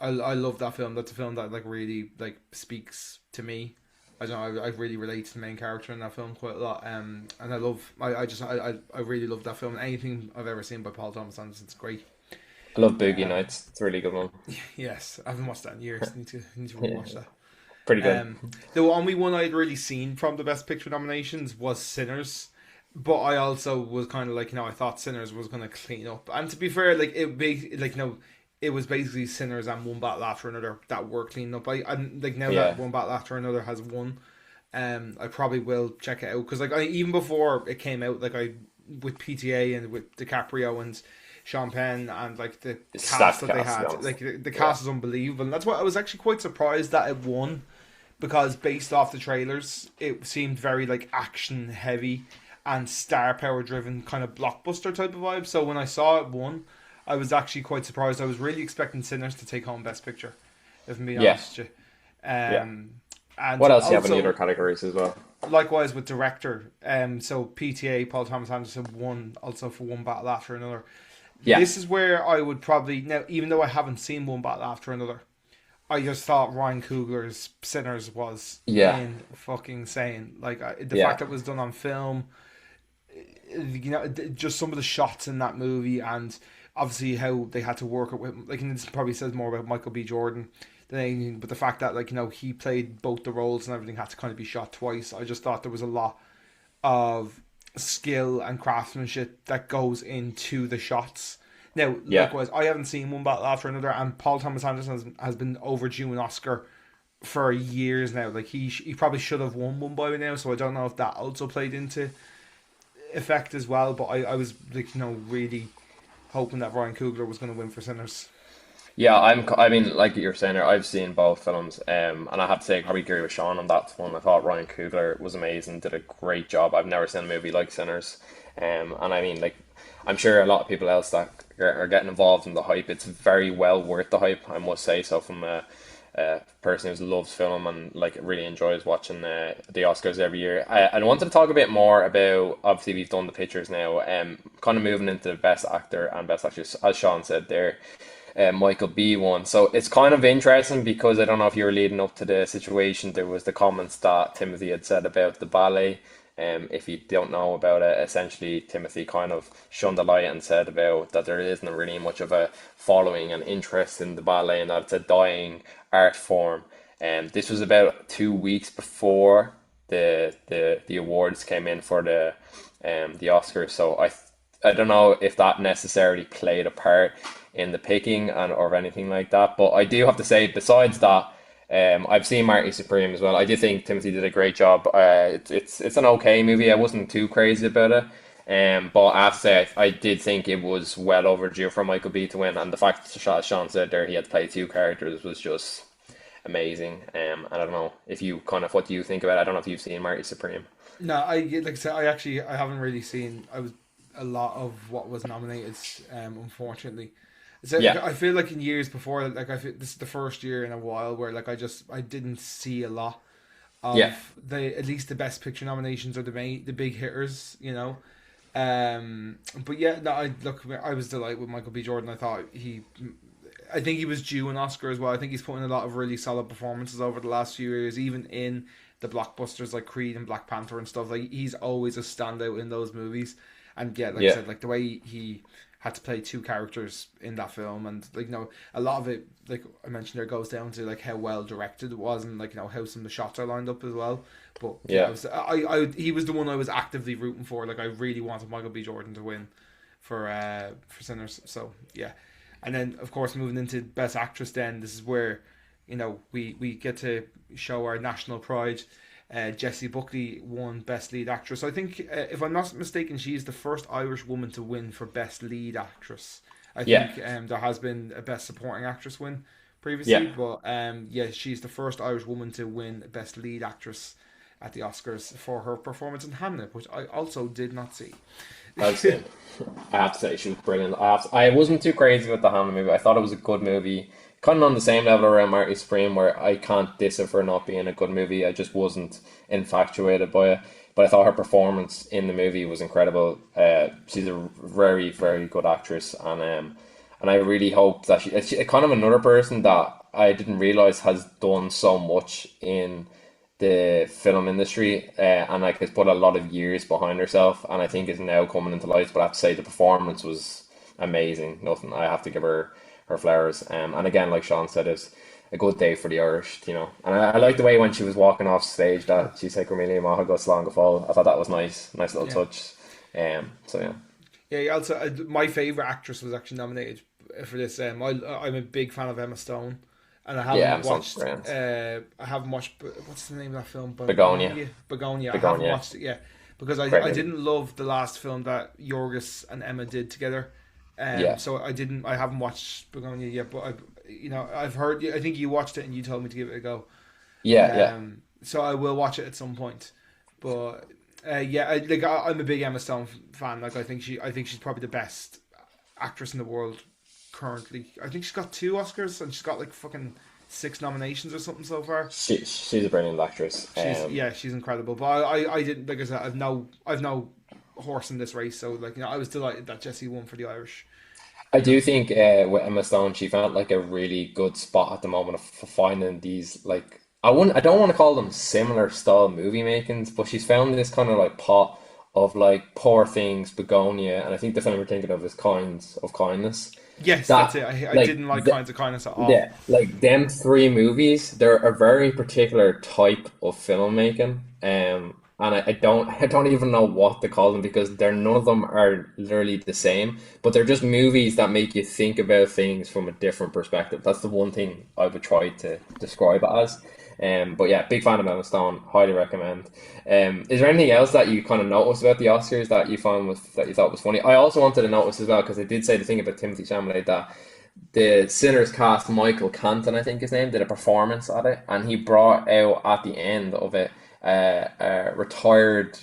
I love that film. That's a film that like really like speaks to me. I don't know. I really relate to the main character in that film quite a lot. And I love. I really love that film. Anything I've ever seen by Paul Thomas Anderson, it's great. I love Boogie Um, Nights. It's a really good one. yes, I haven't watched that in years. Need to Yeah, rewatch that. pretty good. The only one I'd really seen from the Best Picture nominations was Sinners, but I also was kind of like, I thought Sinners was going to clean up. And to be fair, like it was basically Sinners and one battle after another that were cleaned up. I'm like now that Yeah, one battle after another has won, I probably will check it out because like even before it came out, like I with PTA and with DiCaprio and Sean Penn and like the it's cast stacked that they cast to be had, honest. like the Yeah, cast is unbelievable, and that's why I was actually quite surprised that it won because based off the trailers, it seemed very like action heavy and star power driven kind of blockbuster type of vibe. So when I saw it won, I was actually quite surprised. I was really expecting Sinners to take home Best Picture, if I'm being yeah, honest with you. yeah. And What else do you have in the other also categories as well? likewise with director, so PTA Paul Thomas Anderson won also for one battle after another. Yeah, This is where I would probably now, even though I haven't seen one battle after another, I just thought Ryan Coogler's Sinners was yeah, in fucking insane. Like the yeah, fact that it was done on film, just some of the shots in that movie, and obviously how they had to work it with. Like, and this probably says more about Michael B. Jordan than anything, but the fact that like he played both the roles and everything had to kind of be shot twice. I just thought there was a lot of skill and craftsmanship that goes into the shots. Now, yeah. likewise, I haven't seen one battle after another, and Paul Thomas Anderson has been overdue an Oscar for years now. Like he probably should have won one by now, so I don't know if that also played into effect as well. But I was like really hoping that Ryan Coogler was going to win for Sinners. Yeah, I mean, like you're saying there, I've seen both films, and I have to say, I probably agree with Sean on that one. I thought Ryan Coogler was amazing, did a great job. I've never seen a movie like Sinners, and I mean, like, I'm sure a lot of people else that are getting involved in the hype. It's very well worth the hype, I must say. So, from a person who loves film and like really enjoys watching the Oscars every year, I wanted to talk a bit more about. Obviously, we've done the pictures now, kind of moving into Best Actor and Best Actress, as Sean said there. Michael B one. So it's kind of interesting because I don't know if you were leading up to the situation. There was the comments that Timothy had said about the ballet. If you don't know about it, essentially Timothy kind of shunned the light and said about that there isn't really much of a following and interest in the ballet and that it's a dying art form. This was about 2 weeks before the awards came in for the Oscars. So I don't know if that necessarily played a part in the picking and or anything like that. But I do have to say, besides that, I've seen Marty Supreme as well. I do think Timothy did a great job. It's an okay movie. I wasn't too crazy about it. But I have to say, I did think it was well overdue for Michael B to win, and the fact that as Sean said there, he had to play two characters was just amazing. I don't know if you kind of what do you think about it? I don't know if you've seen Marty Supreme. No, like I said, I haven't really seen a lot of what was nominated. Unfortunately, so like, Yeah, I feel like in years before, like I feel this is the first year in a while where like I didn't see a lot yeah, of the at least the best picture nominations or the big hitters, But yeah, no, I was delighted with Michael B. Jordan. I think he was due an Oscar as well. I think he's put in a lot of really solid performances over the last few years, even in the blockbusters like Creed and Black Panther and stuff. Like he's always a standout in those movies. And yeah, like I yeah, said, like the way he had to play two characters in that film, and like a lot of it, like I mentioned, there goes down to like how well directed it was, and like how some of the shots are lined up as well. But yeah, yeah. he was the one I was actively rooting for. Like I really wanted Michael B. Jordan to win for Sinners. So yeah, and then of course moving into Best Actress, then this is where we get to show our national pride. Jessie Buckley won Best Lead Actress. I think, if I'm not mistaken, she's the first Irish woman to win for Best Lead Actress. I Yeah, think there has been a Best Supporting Actress win previously, yeah, but yeah, she's the first Irish woman to win Best Lead Actress at the Oscars for her performance in Hamlet, which I also did not see. I've seen. I have to say she was brilliant. I wasn't too crazy with the Hamlet movie. I thought it was a good movie, kind of on the same level around Marty Supreme, where I can't diss it for not being a good movie. I just wasn't infatuated by it. But I thought her performance in the movie was incredible. She's a very, very good actress, and I really hope that she's kind of another person that I didn't realize has done so much in the film industry, and like has put a lot of years behind herself, and I think is now coming into light. But I have to say the performance was amazing. Nothing. I have to give her flowers. And again, like Sean said, it's a good day for the Irish, you know. And I like the way when she was walking off stage that she said "Cormelia Maha go slán go fáil." I thought that was nice, nice little Yeah, touch. So yeah, yeah. Also, my favorite actress was actually nominated for this. I'm a big fan of Emma Stone, and yeah, I'm so grand. I haven't watched. What's the name of that film? Begonia, Begonia. I haven't Begonia, watched it yet because great I movie. didn't love the last film that Yorgos and Emma did together. Yeah, So I haven't watched Begonia yet, but I've heard. I think you watched it and you told me to give it a go. yeah, yeah. So I will watch it at some point. But yeah, I'm a big Emma Stone fan. Like I think she's probably the best actress in the world currently. I think she's got two Oscars and she's got like fucking six nominations or something so far. She's a brilliant actress. She's incredible. But I didn't like I said I've no horse in this race. So like I was delighted that Jessie won for the Irish. I You know. do think with Emma Stone, she found like a really good spot at the moment of finding these like I don't want to call them similar style movie makings, but she's found this kind of like pot of like Poor Things, Begonia, and I think the film we're thinking of is Kinds of Kindness. Yes, that's That it. I like didn't like Kinds of Kindness at all. yeah, like them three movies, they're a very particular type of filmmaking. And I don't even know what to call them because they're none of them are literally the same, but they're just movies that make you think about things from a different perspective. That's the one thing I would try to describe it as. But yeah, big fan of Emma Stone, highly recommend. Is there anything else that you kind of noticed about the Oscars that you found was that you thought was funny? I also wanted to notice as well because I did say the thing about Timothy Chalamet that the Sinners cast Michael Canton, I think his name, did a performance at it, and he brought out at the end of it a retired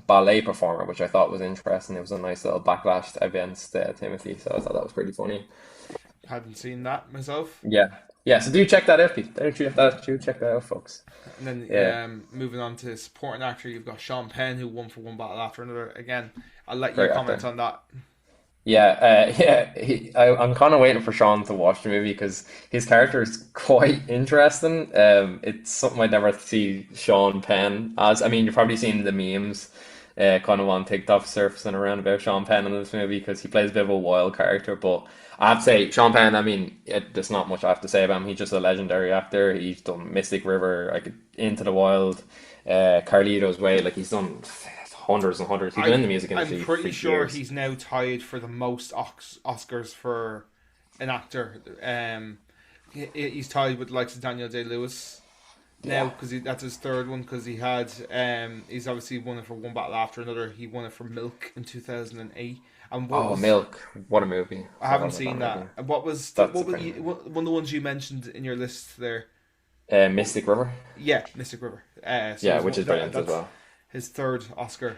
ballet performer, which I thought was interesting. It was a nice little backlash against Timothy, so I thought that was pretty funny. Hadn't seen that myself. Yeah, yeah. So do check that out, Pete. Do check that out, folks. And then Yeah, moving on to supporting actor, you've got Sean Penn who won for One Battle After Another. Again, I'll let you great actor. comment on that. I'm kind of waiting for Sean to watch the movie because his character is quite interesting. It's something I'd never see Sean Penn as. I mean, you've probably seen the memes, kind of on TikTok surfacing around about Sean Penn in this movie because he plays a bit of a wild character. But I have to say, Sean Penn. I mean, there's not much I have to say about him. He's just a legendary actor. He's done Mystic River, like Into the Wild, Carlito's Way. Like he's done hundreds and hundreds. He's been in the music I'm industry for pretty sure years. he's now tied for the most Oscars for an actor. He's tied with the likes of Daniel Day Lewis now Yeah. because that's his third one because he had he's obviously won it for One Battle After Another. He won it for Milk in 2008. And what Oh, was Milk. What a movie. I Forgot haven't about seen that movie. that. And what was That's a what was great movie. one of the ones you mentioned in your list there? Mystic River. Yeah, Mystic River. So Yeah, which is brilliant as that's well. his third Oscar.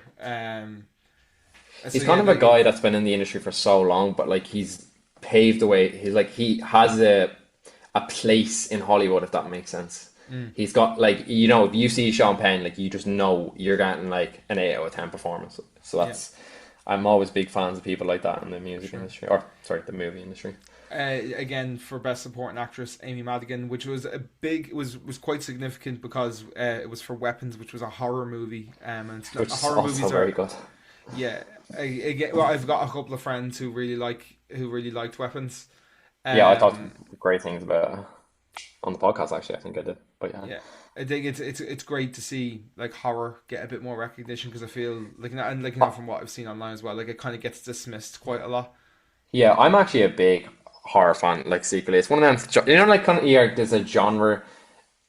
So He's yeah, kind of a guy that's been in the industry for so long, but like he's paved the way. He's like he has a place in Hollywood, if that makes sense. mm, He's got like you know, if you see Sean Penn, like you just know you're getting like an 8 out of 10 performance. So yeah, that's I'm always big fans of people like that in the music sure. industry, or sorry, the movie industry. Again for best supporting actress Amy Madigan, which was a big was quite significant because it was for Weapons, which was a horror movie. And it's not, Which is horror also movies very are good. yeah. Again, well, I've got a couple of friends who really liked Weapons. Yeah, I thought Um, great things about it on the podcast. Actually, I think I did. But yeah, yeah, I think it's great to see like horror get a bit more recognition because I feel like and like Uh, from what I've seen online as well, like it kind of gets dismissed quite a lot. yeah, I'm actually a big horror fan. Like secretly, it's one of them. You know, like kind of yeah, there's a genre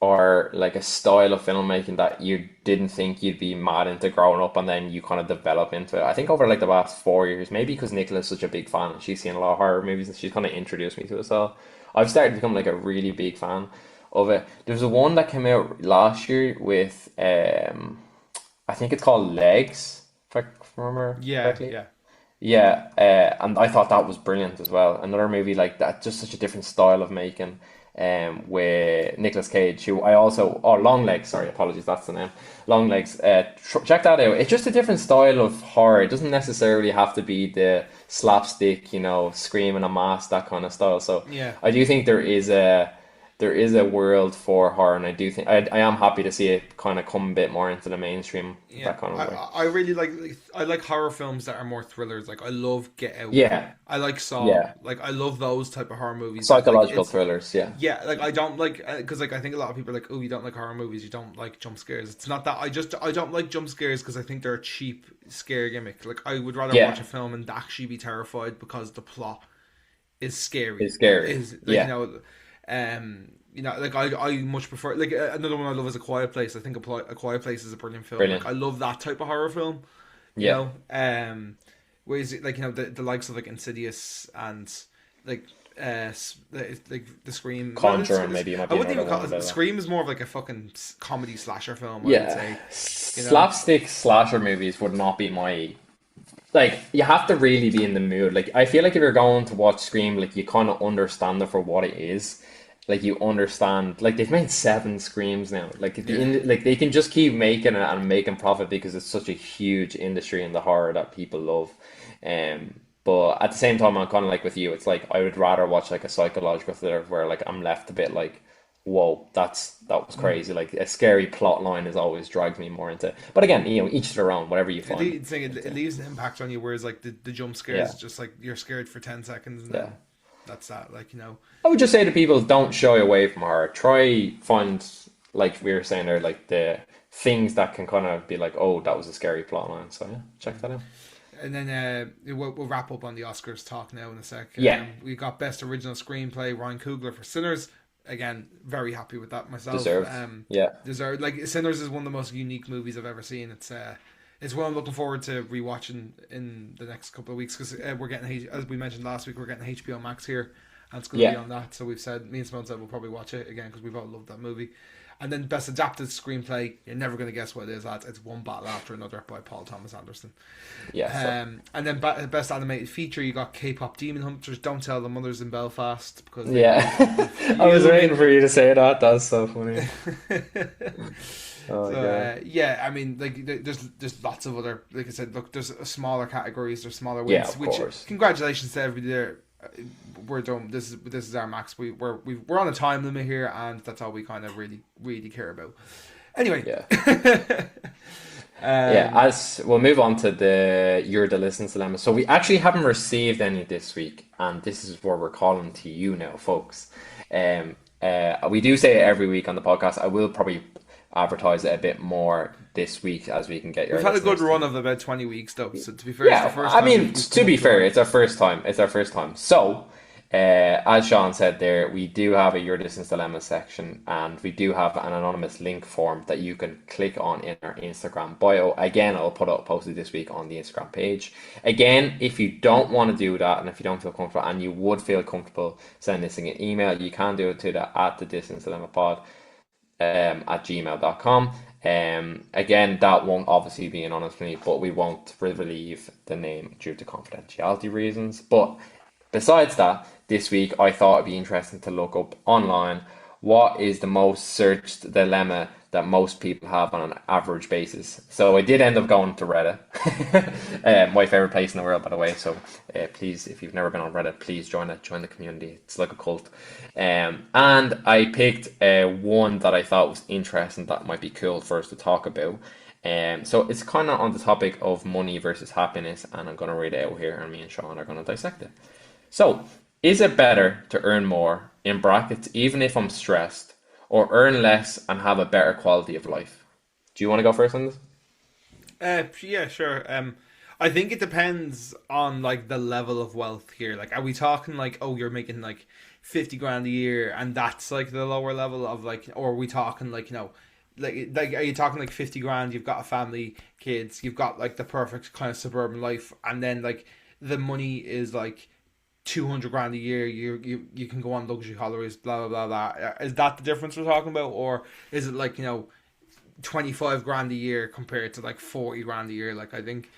or like a style of filmmaking that you didn't think you'd be mad into growing up, and then you kind of develop into it. I think over like the last 4 years, maybe because Nicola's such a big fan and she's seen a lot of horror movies and she's kind of introduced me to it. So I've started to become like a really big fan of it. There's a one that came out last year with I think it's called Legs, if I remember Yeah, correctly. yeah, Yeah, and I thought that was brilliant as well. Another movie like that, just such a different style of making. With Nicolas Cage, who I also, oh, Long Legs, sorry, apologies, that's the name. Long Legs, check that out. It's just a different style of horror. It doesn't necessarily have to be the slapstick, you know, scream and a mask, that kind of style. So yeah. I do think there is a world for horror, and I do think I am happy to see it kind of come a bit more into the mainstream Yeah, that kind I of way. I really I like horror films that are more thrillers. Like I love Get Out. Yeah, I like Saw. yeah. Like I love those type of horror movies that like Psychological it's thrillers, yeah. yeah. Like I don't like because like I think a lot of people are like, oh, you don't like horror movies, you don't like jump scares. It's not that I don't like jump scares because I think they're a cheap scare gimmick. Like I would rather watch Yeah, a film and actually be terrified because the plot is scary. it's scary. Is like Yeah, like I much prefer like another one I love is A Quiet Place. I think A Quiet Place is a brilliant film. Like brilliant. I love that type of horror film. You Yeah. know, whereas like the likes of like Insidious and like like the Scream. Well, Conjuring, maybe you might I be wouldn't another even one call of it that. Scream is more of like a fucking comedy slasher film. I would Yeah, say. You know. slapstick slasher movies would not be my like. You have to really be in the mood. Like, I feel like if you're going to watch Scream, like you kind of understand it for what it is. Like you understand, like they've made 7 Screams now. Like Yeah. like they can just keep making it and making profit because it's such a huge industry in the horror that people love. But at the same time, I'm kind of like with you. It's like I would rather watch like a psychological thriller where like I'm left a bit like, whoa, that was Mm. crazy. Like a scary plot line is always drags me more into. But again, you know, each to their own. Whatever you find. It leaves an impact on you, whereas like the jump scares, Yeah, is just like you're scared for 10 seconds and yeah. then that's that. Like you know, I would just say to people, don't shy away from horror. Try find like we were saying there, like the things that can kind of be like, oh, that was a scary plot line. So yeah, check that out. and then we'll wrap up on the Oscars talk now in a sec. Yeah, We got Best Original Screenplay, Ryan Coogler for Sinners. Again, very happy with that myself. deserved. Yeah, Deserved. Like Sinners is one of the most unique movies I've ever seen. It's one I'm looking forward to rewatching in the next couple of weeks because we're getting as we mentioned last week we're getting HBO Max here, and it's going to be Yeah. on that. So we've said, me and Simone said we'll probably watch it again because we've all loved that movie. And then best adapted screenplay, you're never going to guess what it is, lads. It's One Battle After Another by Paul Thomas Anderson. Yeah. So And then best animated feature, you got K-pop Demon Hunters. Don't Tell the Mothers in Belfast because they yeah. made me I was waiting fuming. for you to say that. That's so funny. Oh So God. yeah, I mean, like there's lots of other, like I said, look, there's smaller categories, there's smaller Yeah, wins. of Which course. congratulations to everybody there. We're done. This is our max. We're on a time limit here, and that's all we kind of really care about. Anyway, Yeah. Yeah, um, as we'll move on to the You're the Listener's Dilemma. So we actually haven't received any this week, and this is where we're calling to you now, folks. We do say it every week on the podcast. I will probably advertise it a bit more this week as we can get we've your had a good listeners run to. of about 20 weeks though. So to be fair, it's the Yeah, first I time mean, we've to come up be to fair, our. it's our first time. It's our first time. So, as Sean said there, we do have a Your Distance Dilemma section, and we do have an anonymous link form that you can click on in our Instagram bio. Again, I'll put up posted this week on the Instagram page. Again, if you don't want to do that, and if you don't feel comfortable, and you would feel comfortable sending this in an email, you can do it to the at the Distance Dilemma pod at gmail.com. Again, that won't obviously be anonymous, but we won't relieve the name due to confidentiality reasons. But besides that, this week I thought it'd be interesting to look up online what is the most searched dilemma that most people have on an average basis. So I did end up going to Reddit, my favorite place in the world, by the way. So please, if you've never been on Reddit, please join it, join the community. It's like a cult. And I picked one that I thought was interesting that might be cool for us to talk about. So it's kind of on the topic of money versus happiness, and I'm going to read it out here, and me and Sean are going to dissect it. So, is it better to earn more, in brackets, even if I'm stressed, or earn less and have a better quality of life? Do you want to go first on this? Yeah, sure. I think it depends on like the level of wealth here. Like, are we talking like, oh, you're making like 50 grand a year, and that's like the lower level of like, or are we talking like, like are you talking like 50 grand? You've got a family, kids, you've got like the perfect kind of suburban life, and then like the money is like 200 grand a year. You can go on luxury holidays, blah blah blah blah. Is that the difference we're talking about, or is it like 25 grand a year compared to like 40 grand a year? Like I think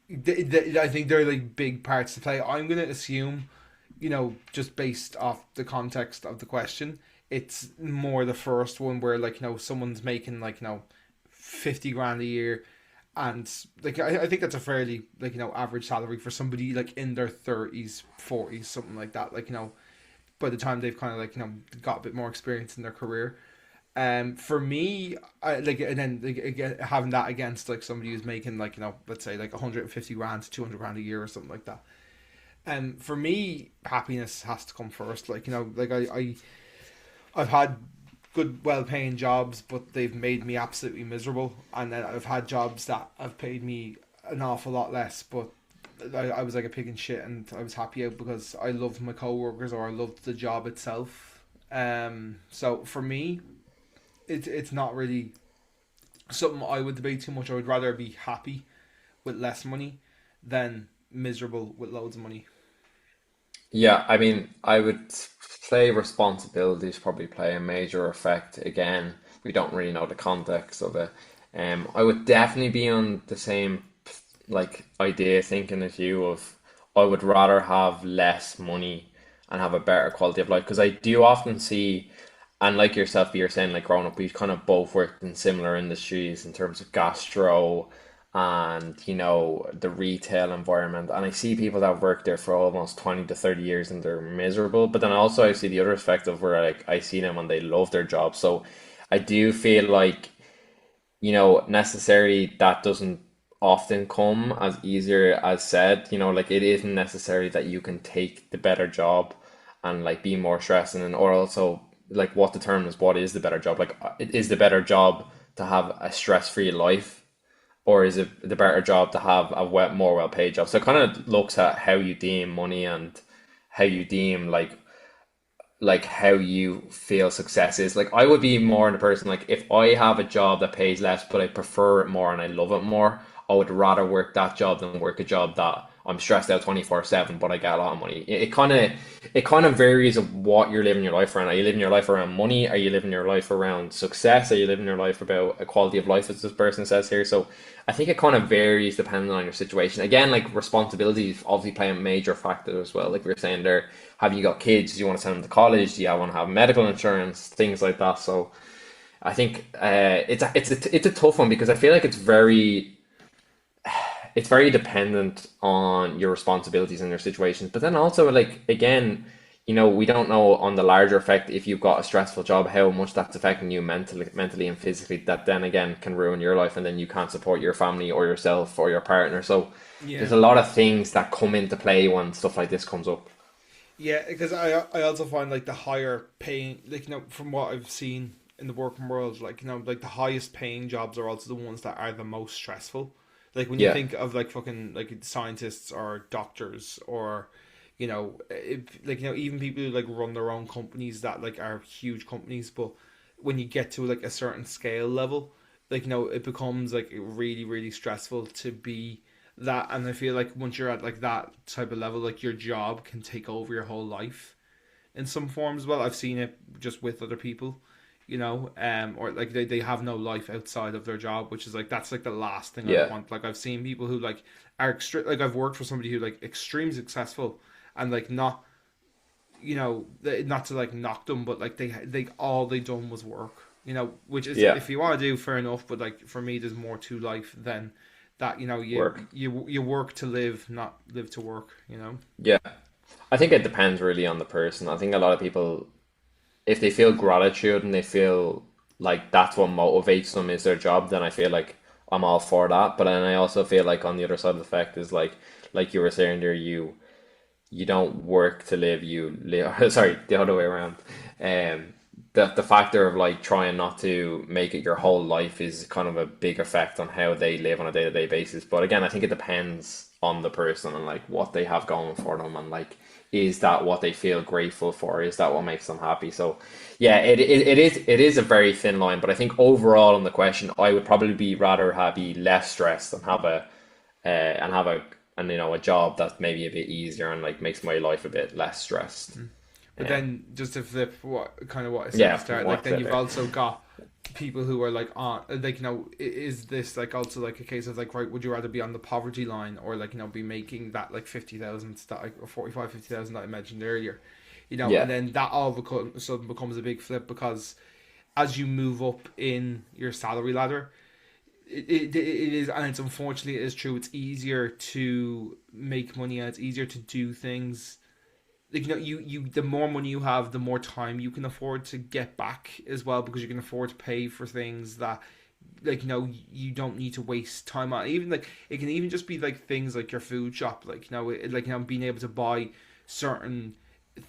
they're like big parts to play. I'm gonna assume, just based off the context of the question, it's more the first one where like someone's making like 50 grand a year, and like I think that's a fairly like average salary for somebody like in their 30s 40s, something like that, like by the time they've kind of like got a bit more experience in their career. For me, I like, and then like, again, having that against like somebody who's making like let's say like 150 grand to 200 grand a year or something like that. For me, happiness has to come first. Like like I've had good, well-paying jobs, but they've made me absolutely miserable. And then I've had jobs that have paid me an awful lot less, but I was like a pig in shit, and I was happy out because I loved my coworkers or I loved the job itself. So for me, it's not really something I would debate too much. I would rather be happy with less money than miserable with loads of money. Yeah, I mean, I would say responsibilities probably play a major effect. Again, we don't really know the context of it. I would definitely be on the same like idea thinking as you of I would rather have less money and have a better quality of life because I do often see and like yourself you're saying like growing up we've kind of both worked in similar industries in terms of gastro and the retail environment and I see people that work there for almost 20 to 30 years and they're miserable but then also I see the other perspective where like I see them and they love their job so I do feel like necessarily that doesn't often come as easier as said. Like it isn't necessary that you can take the better job and like be more stressing and or also like what determines what is the better job. Like it is the better job to have a stress-free life or is it the better job to have a more well-paid job? So it kind of looks at how you deem money and how you deem like how you feel success is. Like I would be more in the person like if I have a job that pays less but I prefer it more and I love it more, I would rather work that job than work a job that I'm stressed out 24/7, but I get a lot of money. It kind of varies of what you're living your life around. Are you living your life around money? Are you living your life around success? Are you living your life about a quality of life, as this person says here? So I think it kind of varies depending on your situation. Again, like responsibilities obviously play a major factor as well. Like we were saying there, have you got kids? Do you want to send them to college? Do you want to have medical insurance? Things like that. So I think it's a tough one because I feel like it's very dependent on your responsibilities and your situations. But then also, like, again, we don't know on the larger effect if you've got a stressful job, how much that's affecting you mentally and physically. That then again can ruin your life, and then you can't support your family or yourself or your partner. So Yeah. there's a lot of things that come into play when stuff like this comes up. Yeah, because I also find like the higher paying, like, from what I've seen in the working world, like, like the highest paying jobs are also the ones that are the most stressful. Like when you Yeah, think of like fucking like scientists or doctors or like even people who like run their own companies that like are huge companies, but when you get to like a certain scale level, like it becomes like really really stressful to be that. And I feel like once you're at like that type of level, like your job can take over your whole life in some forms. Well, I've seen it just with other people, or like they have no life outside of their job, which is like that's like the last thing I'd yeah, want. Like I've seen people who like are like I've worked for somebody who like extremely successful and like not, not to like knock them, but like they all they done was work, which is yeah. if you want to do fair enough, but like for me there's more to life than that. You Work. you work to live, not live to work. Yeah, I think it depends really on the person. I think a lot of people, if they feel gratitude and they feel like that's what motivates them is their job, then I feel like I'm all for that. But then I also feel like on the other side of the fact is like you were saying there, you don't work to live, you live. Sorry, the other way around. The factor of like trying not to make it your whole life is kind of a big effect on how they live on a day-to-day basis. But again, I think it depends on the person and like what they have going for them and like is that what they feel grateful for? Is that what makes them happy? So yeah, it is a very thin line, but I think overall on the question, I would probably be rather be less stressed and have a job that's maybe a bit easier and like makes my life a bit less stressed. But then just to flip what I said at the Yeah, start, like what's then it you've there? also got people who are like on like is this like also like a case of like, right, would you rather be on the poverty line or like be making that like 50,000 that or 45, 50,000 that I mentioned earlier, and Yeah, then that all of a sudden becomes a big flip because as you move up in your salary ladder, it is, and it's unfortunately it is true, it's easier to make money and it's easier to do things like you the more money you have, the more time you can afford to get back as well, because you can afford to pay for things that like you don't need to waste time on. Even like it can even just be like things like your food shop, like being able to buy certain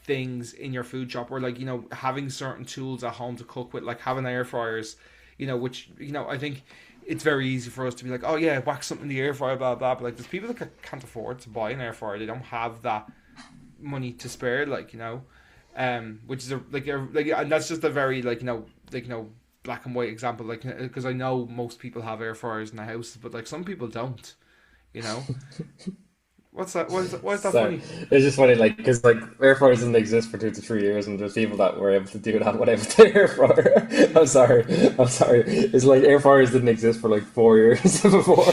things in your food shop, or like having certain tools at home to cook with, like having air fryers, which I think it's very easy for us to be like, oh yeah, whack something in the air fryer, blah blah, but like there's people that can't afford to buy an air fryer, they don't have that money to spare, like which is and that's just a very black and white example, like because I know most people have air fryers in their houses, but like some people don't. You know what's that? Why is that so funny? it's just funny, like because like air fryers didn't exist for 2 to 3 years, and there's people that were able to do that without the air fryer. I'm sorry. It's like air fryers didn't exist for like 4 years before.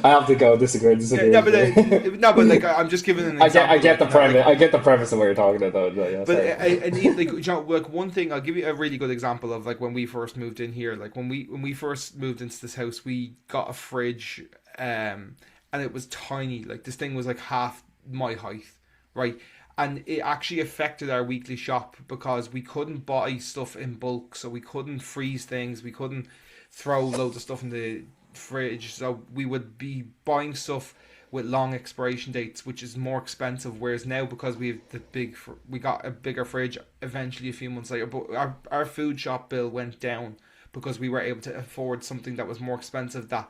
I have to go Yeah, disagree no, with but you. no, but like I'm just giving an I example, get like the premise. I get the premise of what you're talking about, though. Yeah, but sorry. and like like one thing, I'll give you a really good example of like when we first moved in here. Like when we first moved into this house, we got a fridge, and it was tiny. Like this thing was like half my height, right? And it actually affected our weekly shop because we couldn't buy stuff in bulk, so we couldn't freeze things, we couldn't throw loads of stuff in the fridge, so we would be buying stuff with long expiration dates, which is more expensive. Whereas now, because we have we got a bigger fridge eventually a few months later, but our food shop bill went down because we were able to afford something that was more expensive. That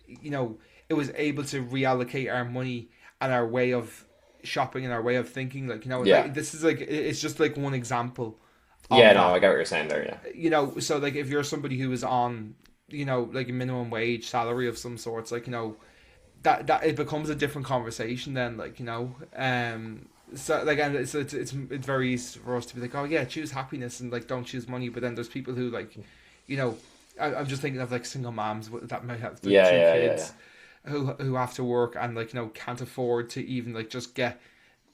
you know it was able to reallocate our money and our way of shopping and our way of thinking. Like Yeah, like this is like it's just like one example yeah. of No, that. I get what you're saying there. Yeah, So like if you're somebody who is on like a minimum wage salary of some sorts, like that it becomes a different conversation then, like, so like, and it's very easy for us to be like, oh yeah, choose happiness and like don't choose money, but then there's people who like, you know, I'm just thinking of like single moms that might have like Yeah, two yeah, yeah, yeah. kids who have to work and like, can't afford to even like just get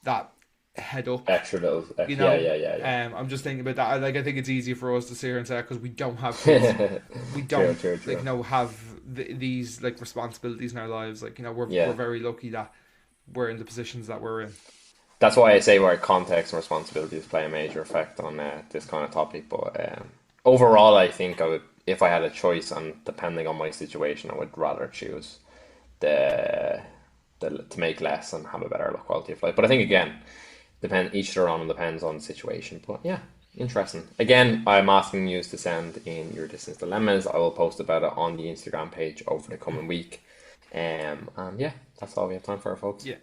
that head up, Extra little, you yeah, know. yeah, yeah, I'm just thinking about that. Like, I think it's easier for us to sit here and say because we don't have kids, yeah. we True, don't true, like true. have these like responsibilities in our lives. Like, we're Yeah. very lucky that we're in the positions that we're in. That's why I say where context and responsibilities play a major effect on this kind of topic. But overall, I think I would, if I had a choice, and depending on my situation, I would rather choose the to make less and have a better quality of life. But I think again, each their own, and depends on the situation. But yeah, interesting. Again, I'm asking you to send in your distance dilemmas. I will post about it on the Instagram page over the coming week. And yeah, that's all we have time for, folks. Yeah,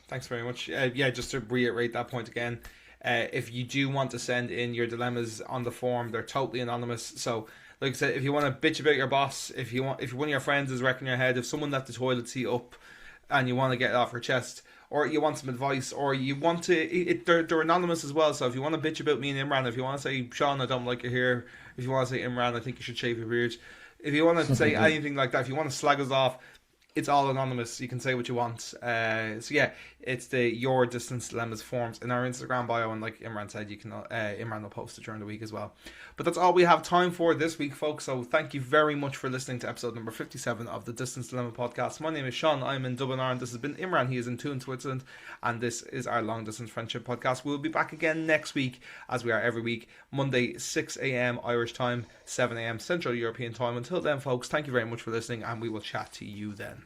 thanks very much. Yeah, just to reiterate that point again, if you do want to send in your dilemmas on the form, they're totally anonymous. So, like I said, if you want to bitch about your boss, if one of your friends is wrecking your head, if someone left the toilet seat up, and you want to get it off your chest, or you want some advice, or you want to, they're anonymous as well. So if you want to bitch about me and Imran, if you want to say Shaun, I don't like your hair, if you want to say Imran, I think you should shave your beard, if you want to say anything like that, if you want to slag us off, it's all anonymous. You can say what you want. So yeah, it's the Your Distance Dilemmas forms in our Instagram bio, and like Imran said, you can Imran will post it during the week as well. But that's all we have time for this week, folks. So thank you very much for listening to episode number 57 of the Distance Dilemma podcast. My name is Shaun. I'm in Dublin, Ireland. This has been Imran. He is in Thun, Switzerland, and this is our long distance friendship podcast. We'll be back again next week, as we are every week, Monday 6 a.m. Irish time, 7 a.m. Central European time. Until then, folks, thank you very much for listening, and we will chat to you then.